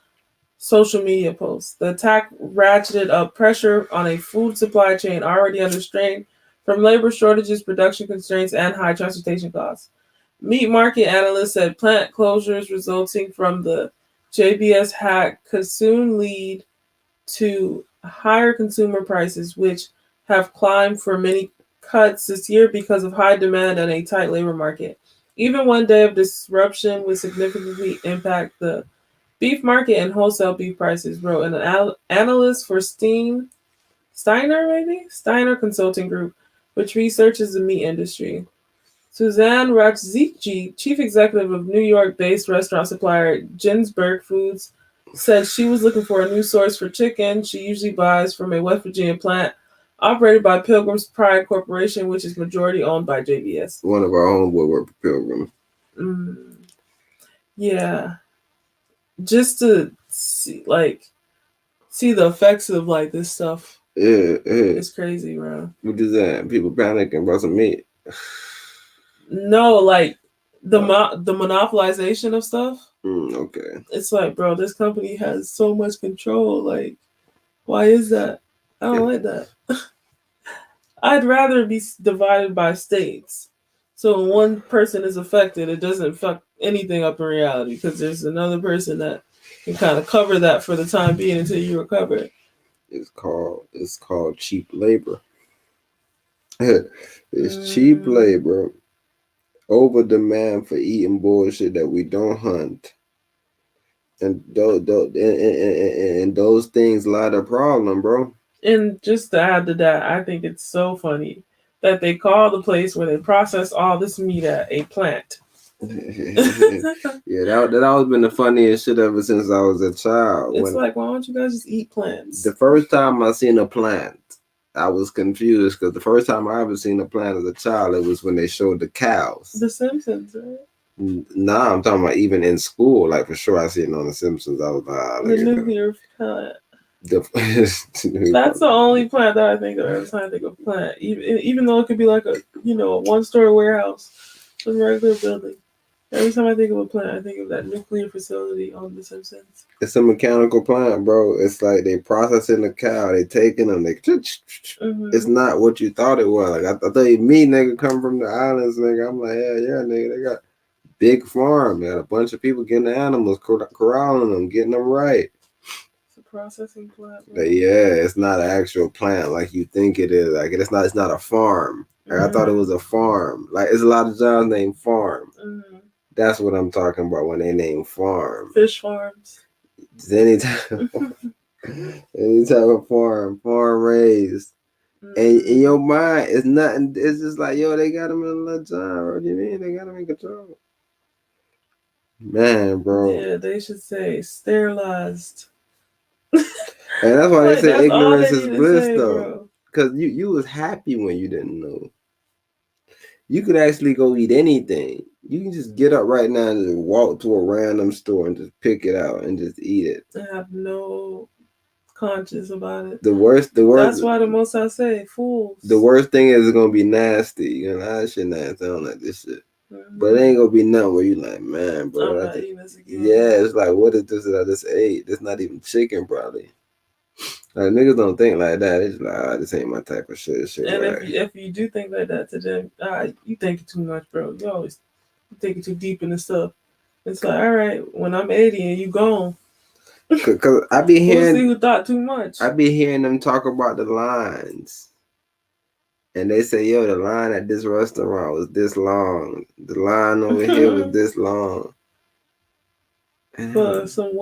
social media posts. The attack ratcheted up pressure on a food supply chain already under strain from labor shortages, production constraints, and high transportation costs. Meat market analysts said plant closures resulting from the JBS hack could soon lead to higher consumer prices, which have climbed for many cuts this year because of high demand and a tight labor market. Even one day of disruption would significantly impact the beef market and wholesale beef prices, wrote an analyst for Steiner Consulting Group, which researches the meat industry. Suzanne Rachzicki, chief executive of New York-based restaurant supplier Ginsberg Foods, said she was looking for a new source for chicken. She usually buys from a West Virginia plant operated by Pilgrim's Pride Corporation, which is majority owned by JBS. One of our homeboy work for Pilgrim. Yeah. Just to see the effects of like this stuff. Yeah. It's crazy, bro. What is that? People panicking about some meat. No, like the monopolization of stuff. Okay. It's like, bro, this company has so much control. Like, why is that? I don't like that. I'd rather be divided by states. So when one person is affected, it doesn't fuck anything up in reality because there's another person that can kind of cover that for the time being until you recover. It's called cheap labor. It's cheap labor. Over demand for eating bullshit that we don't hunt. And those things lie the problem, bro. And just to add to that, I think it's so funny that they call the place where they process all this meat at a plant. Yeah, that always been the funniest shit ever since I was a child. It's like, why don't you guys just eat plants? The first time I seen a plant, I was confused because the first time I ever seen a plant as a child, it was when they showed the cows. The Simpsons, right? Nah, I'm talking about even in school. Like, for sure, I seen it on The Simpsons. I was like, the nuclear plant. That's the only plant that I think of every time I think of plant. Even though it could be like a one-story warehouse, some regular building. Every time I think of a plant, I think of that nuclear facility on The Simpsons. It's a mechanical plant, bro. It's like they processing the cow, they taking them, It's not what you thought it was. Like I thought me, nigga, come from the islands, nigga. I'm like, yeah, nigga, they got big farm, man. A bunch of people getting the animals, corralling them, getting them right. It's a processing plant. Yeah, it's not an actual plant like you think it is. Like it's not a farm. Like I thought it was a farm. Like it's a lot of jobs named farm. That's what I'm talking about when they name farm. Fish farms. Any type of farm raised. And in your mind, it's nothing. It's just like, yo, they got them in a little job. What do you mean? They got them in control. Man, bro. Yeah, they should say sterilized. And that's why they say ignorance is bliss, though. Bro. Because you was happy when you didn't know. You could actually go eat anything. You can just get up right now and just walk to a random store and just pick it out and just eat it. I have no conscience about it. The worst. That's why the most I say, fools. The worst thing is it's gonna be nasty. You know, that shit nasty. I don't like this shit. But it ain't gonna be nothing where you like, man, bro. I'm not eating this again. Yeah, it's like, what is this that I just ate? It's not even chicken, probably. Like niggas don't think like that. It's like, this ain't my type of shit. And right. if you do think like that to them, you thinking too much, bro. You always thinking too deep in the stuff. It's like, all right, when I'm 80 and you gone. Cause I be hearing, we'll see who thought too much. I be hearing them talk about the lines. And they say, yo, the line at this restaurant was this long. The line over here was this long. For some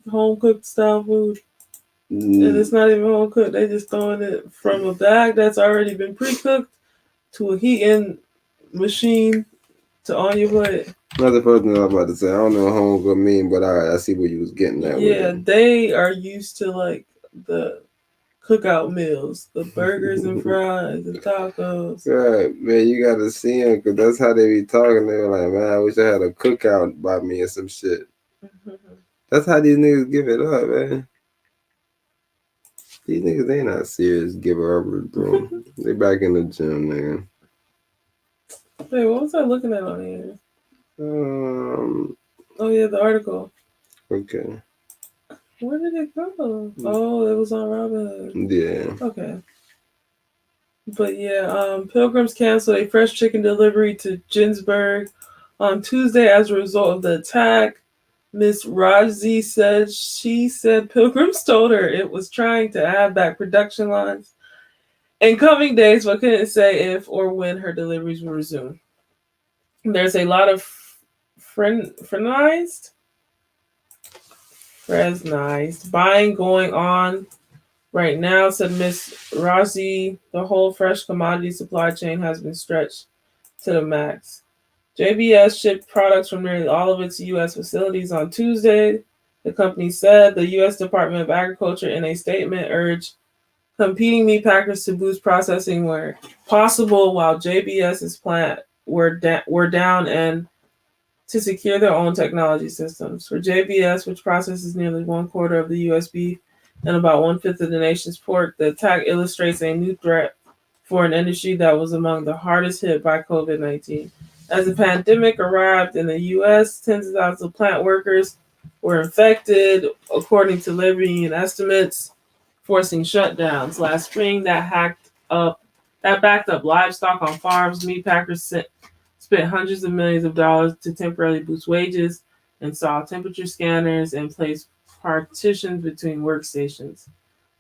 home cooked style food. And it's not even home cooked. They just throwing it from a bag that's already been pre-cooked to a heating machine to on your plate. That's the first thing I was about to say. I don't know what home cooked mean, but I see what you was getting at. Yeah, they are used to like the cookout meals, the burgers and fries and tacos. Right, man, you gotta see them because that's how they be talking. They were like, man, I wish I had a cookout by me or some shit. That's how these niggas give it up, man. These niggas, they not serious giver uppers, bro. They back in the gym, nigga. Wait, what was I looking at on here? Oh yeah, the article. Okay. Where did it go? Oh, it was on Robinhood. Yeah. Okay. But yeah, pilgrims canceled a fresh chicken delivery to Ginsburg on Tuesday as a result of the attack. Miss Razi said pilgrims told her it was trying to add back production lines in coming days, but couldn't say if or when her deliveries will resume. There's a lot of frenized buying going on right now, said Miss Razi. The whole fresh commodity supply chain has been stretched to the max. JBS shipped products from nearly all of its U.S. facilities on Tuesday. The company said the U.S. Department of Agriculture, in a statement, urged competing meat packers to boost processing where possible, while JBS's plant were down and to secure their own technology systems. For JBS, which processes nearly 1/4 of the U.S. beef and about 1/5 of the nation's pork, the attack illustrates a new threat for an industry that was among the hardest hit by COVID-19. As the pandemic arrived in the U.S., tens of thousands of plant workers were infected, according to labor union estimates, forcing shutdowns. Last spring, that backed up livestock on farms. Meat packers spent hundreds of millions of dollars to temporarily boost wages, install temperature scanners, and place partitions between workstations.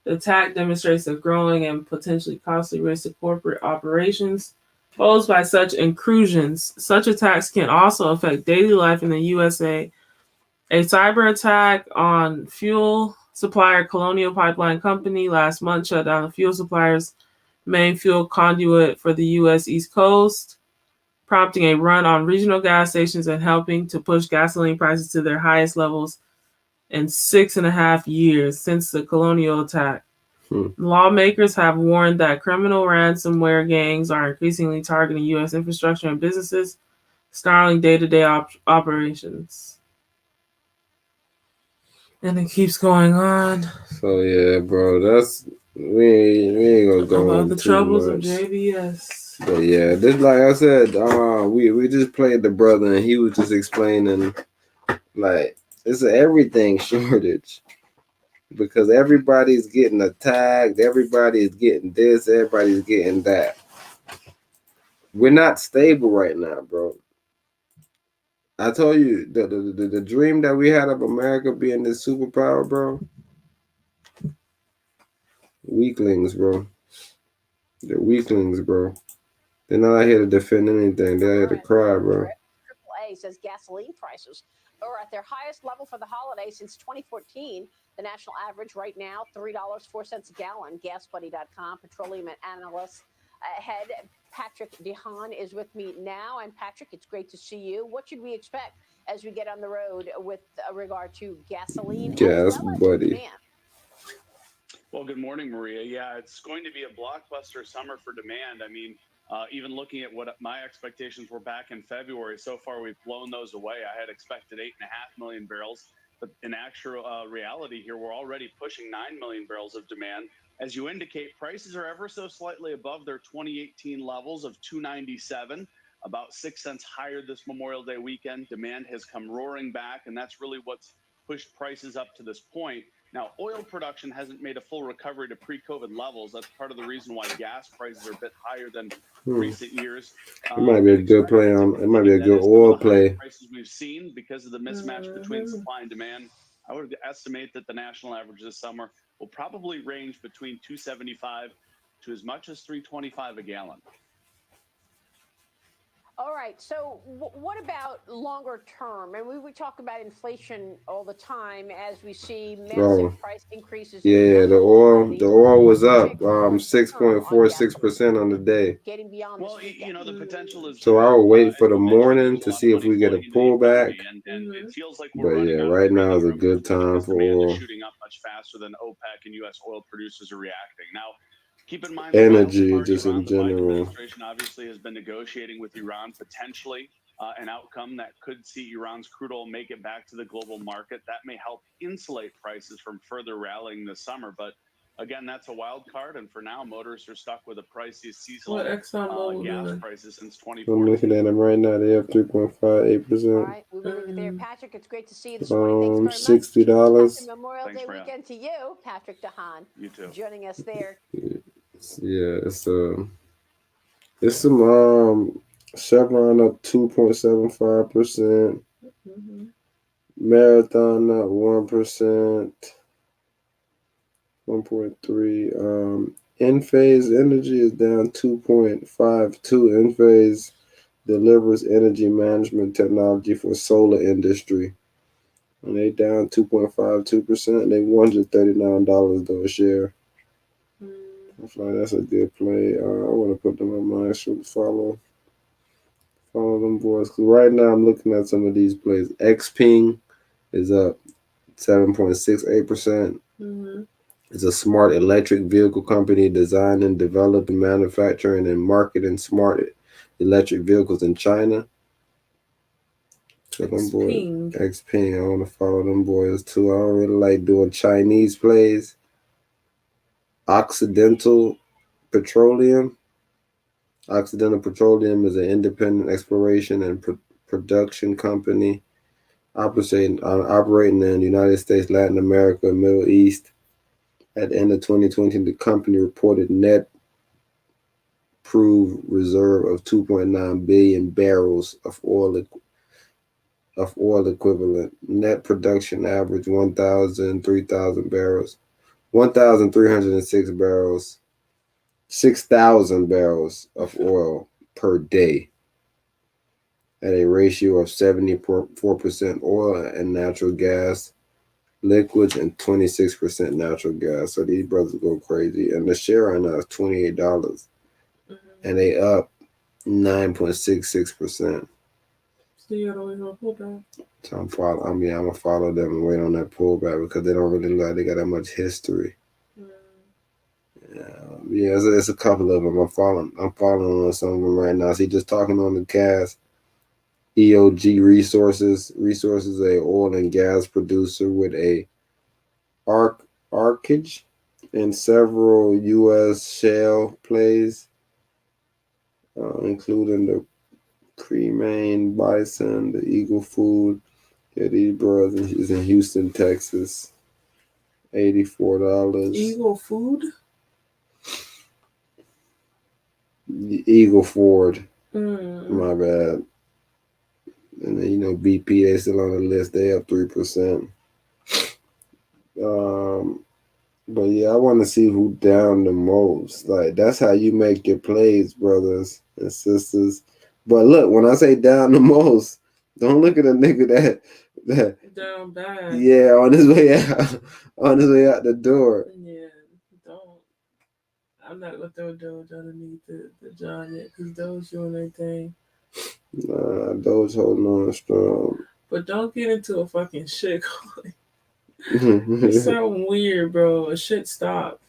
The attack demonstrates a growing and potentially costly risk to corporate operations posed by such intrusions. Such attacks can also affect daily life in the USA. A cyber attack on fuel supplier Colonial Pipeline Company last month shut down the fuel supplier's main fuel conduit for the U.S. East Coast, prompting a run on regional gas stations and helping to push gasoline prices to their highest levels in 6.5 years since the Colonial attack. Lawmakers have warned that criminal ransomware gangs are increasingly targeting U.S. infrastructure and businesses, snarling day-to-day operations. And it keeps going on. So yeah, bro, that's we ain't gonna go about on the too troubles much. of JBS. But yeah, this like I said, we just played the brother and he was just explaining like it's an everything shortage because everybody's getting attacked, everybody's getting this, everybody's getting that. We're not stable right now, bro. I told you the dream that we had of America being this superpower, bro. Weaklings, bro. They're weaklings, bro. They're not here to defend anything. They're here to cry, bro. AAA says gasoline prices are at their highest level for the holiday since 2014. The national average right now, $3.04 a gallon. GasBuddy.com petroleum analyst head Patrick DeHaan is with me now. And Patrick, it's great to see you. What should we expect as we get on the road with regard to gasoline Gas as well as Buddy. demand? Well, good morning, Maria. Yeah, it's going to be a blockbuster summer for demand. I mean, even looking at what my expectations were back in February, so far we've blown those away. I had expected 8.5 million barrels, but in actual reality here, we're already pushing 9 million barrels of demand. As you indicate, prices are ever so slightly above their 2018 levels of $2.97, about 6 cents higher this Memorial Day weekend. Demand has come roaring back, and that's really what's pushed prices up to this point. Now, oil production hasn't made a full recovery to pre-COVID levels. That's part of the reason why gas prices are a bit higher than recent years. It might be a good play on. It might be a good oil play. Prices we've seen because of the mismatch between supply and demand. I would estimate that the national average this summer will probably range between $2.75 to as much as $3.25 a gallon. All right. So what about longer term? And we talk about inflation all the time as we see massive price increases. Yeah, the oil was up 6.46% on the day. Getting beyond well, you know, the potential is. So I will wait for the morning to see if we get a pullback. And it feels like But yeah, right now is a good time for oil. Shooting up much faster than OPEC and U.S. oil producers are reacting. Now, keep in mind, energy just in general. administration obviously has been negotiating with Iran potentially an outcome that could see Iran's crude oil make it back to the global market. That may help insulate prices from further rallying this summer. But again, that's a wild card. And for now, motorists are stuck with the priciest seasonal What ExxonMobil gas doing? prices since I'm 2014. looking at them right now. They have 3.58%. All right, we will leave it there. Patrick, it's great to see you this morning. Thanks very much. Happy $60. Memorial Thanks, Day Maria. weekend to you, Patrick DeHaan. You too. Joining us there. Yeah, it's some Chevron up 2.75%. Marathon up 1%. 1.3. Enphase Energy is down 2.52. Enphase delivers energy management technology for solar industry. And they down 2.52%. They $139 though a share. I feel like that's a good play. I want to put them on my actual follow them boys. Because right now I'm looking at some of these plays. Xpeng is up 7.68%. It's a smart electric vehicle company designing, developing, manufacturing, and marketing smart electric vehicles in China. So them boys, Xpeng, I want to follow them boys too. I don't really like doing Chinese plays. Occidental Petroleum. Occidental Petroleum is an independent exploration and production company operating in the United States, Latin America, and Middle East. At the end of 2020, the company reported net proved reserve of 2.9 billion barrels of oil equivalent. Net production averaged 3,000 barrels, 1,306 barrels, 6,000 barrels of oil per day at a ratio of 74% oil and natural gas liquids and 26% natural gas. So these brothers go crazy. And the share right now is $28. And they up 9.66%. So you gotta wait for a pullback. So I'm gonna follow them and wait on that pullback because they don't really look like they got that much history. Yeah, it's a couple of them. I'm following on some of them right now. See, just talking on the cast. EOG Resources a oil and gas producer with a arcage in several U.S. shale plays, including the Cremain, Bison, the Eagle Food. Yeah, these brothers is in Houston, Texas. $84. Eagle Food? Eagle Ford. Mm. My bad. And then, BP, they still on the list. They up 3%. But yeah, I want to see who down the most. Like, that's how you make your plays, brothers and sisters. But look, when I say down the most, don't look at a nigga that down bad. Yeah, on his way out the door. Yeah, don't. I'm not gonna throw Doge underneath the John yet, because Doge doing their thing. Nah, Doge holding on strong. But don't get into a fucking shit coin. It's something weird, bro. A shit stop.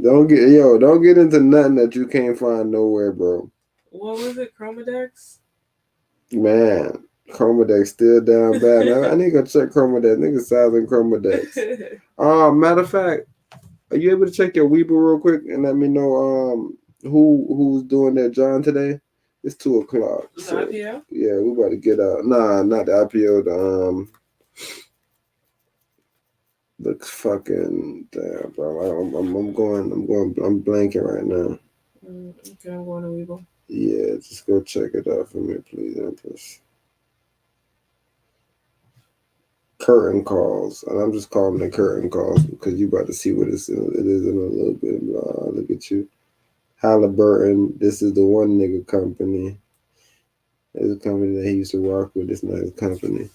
Don't get into nothing that you can't find nowhere, bro. What was it, Chromadex? Man, Chromadex still down bad. I need to go check Chromadex. Nigga sizing Chromadex. Matter of fact, are you able to check your Weeble real quick and let me know who's doing their John today? It's 2:00. The IPO? Yeah, we about to get out. Nah, not the IPO. The fucking damn, bro. I'm blanking right now. Okay, I'm going to Weeble. Yeah, just go check it out for me, please, Empress. Curtain calls, and I'm just calling it curtain calls because you about to see what it is in a little bit. Look at you, Halliburton. This is the one nigga company. It's a company that he used to work with. This nice company.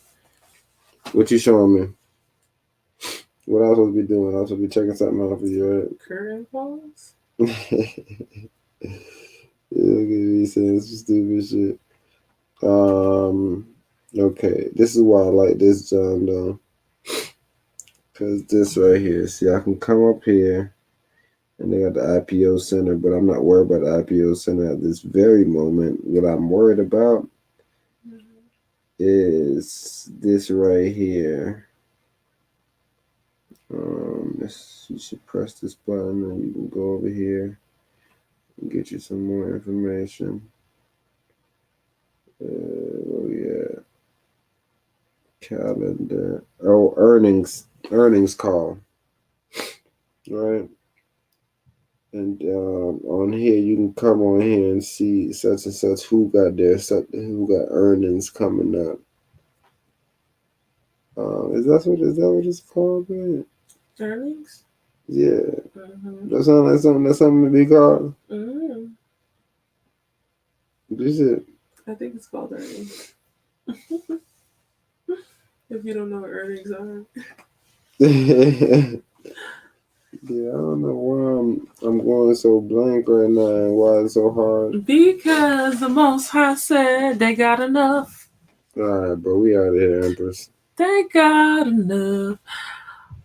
What you showing me? What I was supposed to be doing? I was supposed to be checking something out for you, right? Curtain calls? Yeah, look at me saying some stupid shit. Okay, this is why I like this, John, though. Because this right here, see, I can come up here, and they got the IPO center, but I'm not worried about the IPO center at this very moment. What I'm worried about is this right here. You should press this button and you can go over here and get you some more information. Oh yeah, calendar. Oh, earnings call. Right. And on here you can come on here and see such and such who got earnings coming up. Is that what it's called, man? Earnings? Yeah. Mm-hmm. That sounds like something to be called. Mm-hmm. This it. I think it's called earnings. If you don't know what earnings are. Yeah, I don't know why I'm going so blank right now and why it's so hard. Because the Most High said they got enough. All right, bro, we out of here, Empress. They got enough.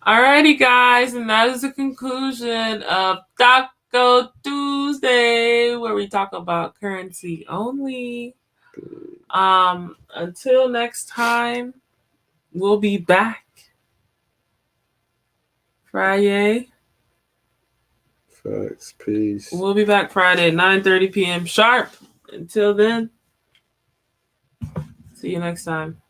Alrighty, guys, and that is the conclusion of Taco Tuesday, where we talk about currency only. Until next time, we'll be back Friday. Facts. Peace. We'll be back Friday at 9:30 p.m. sharp. Until then, see you next time.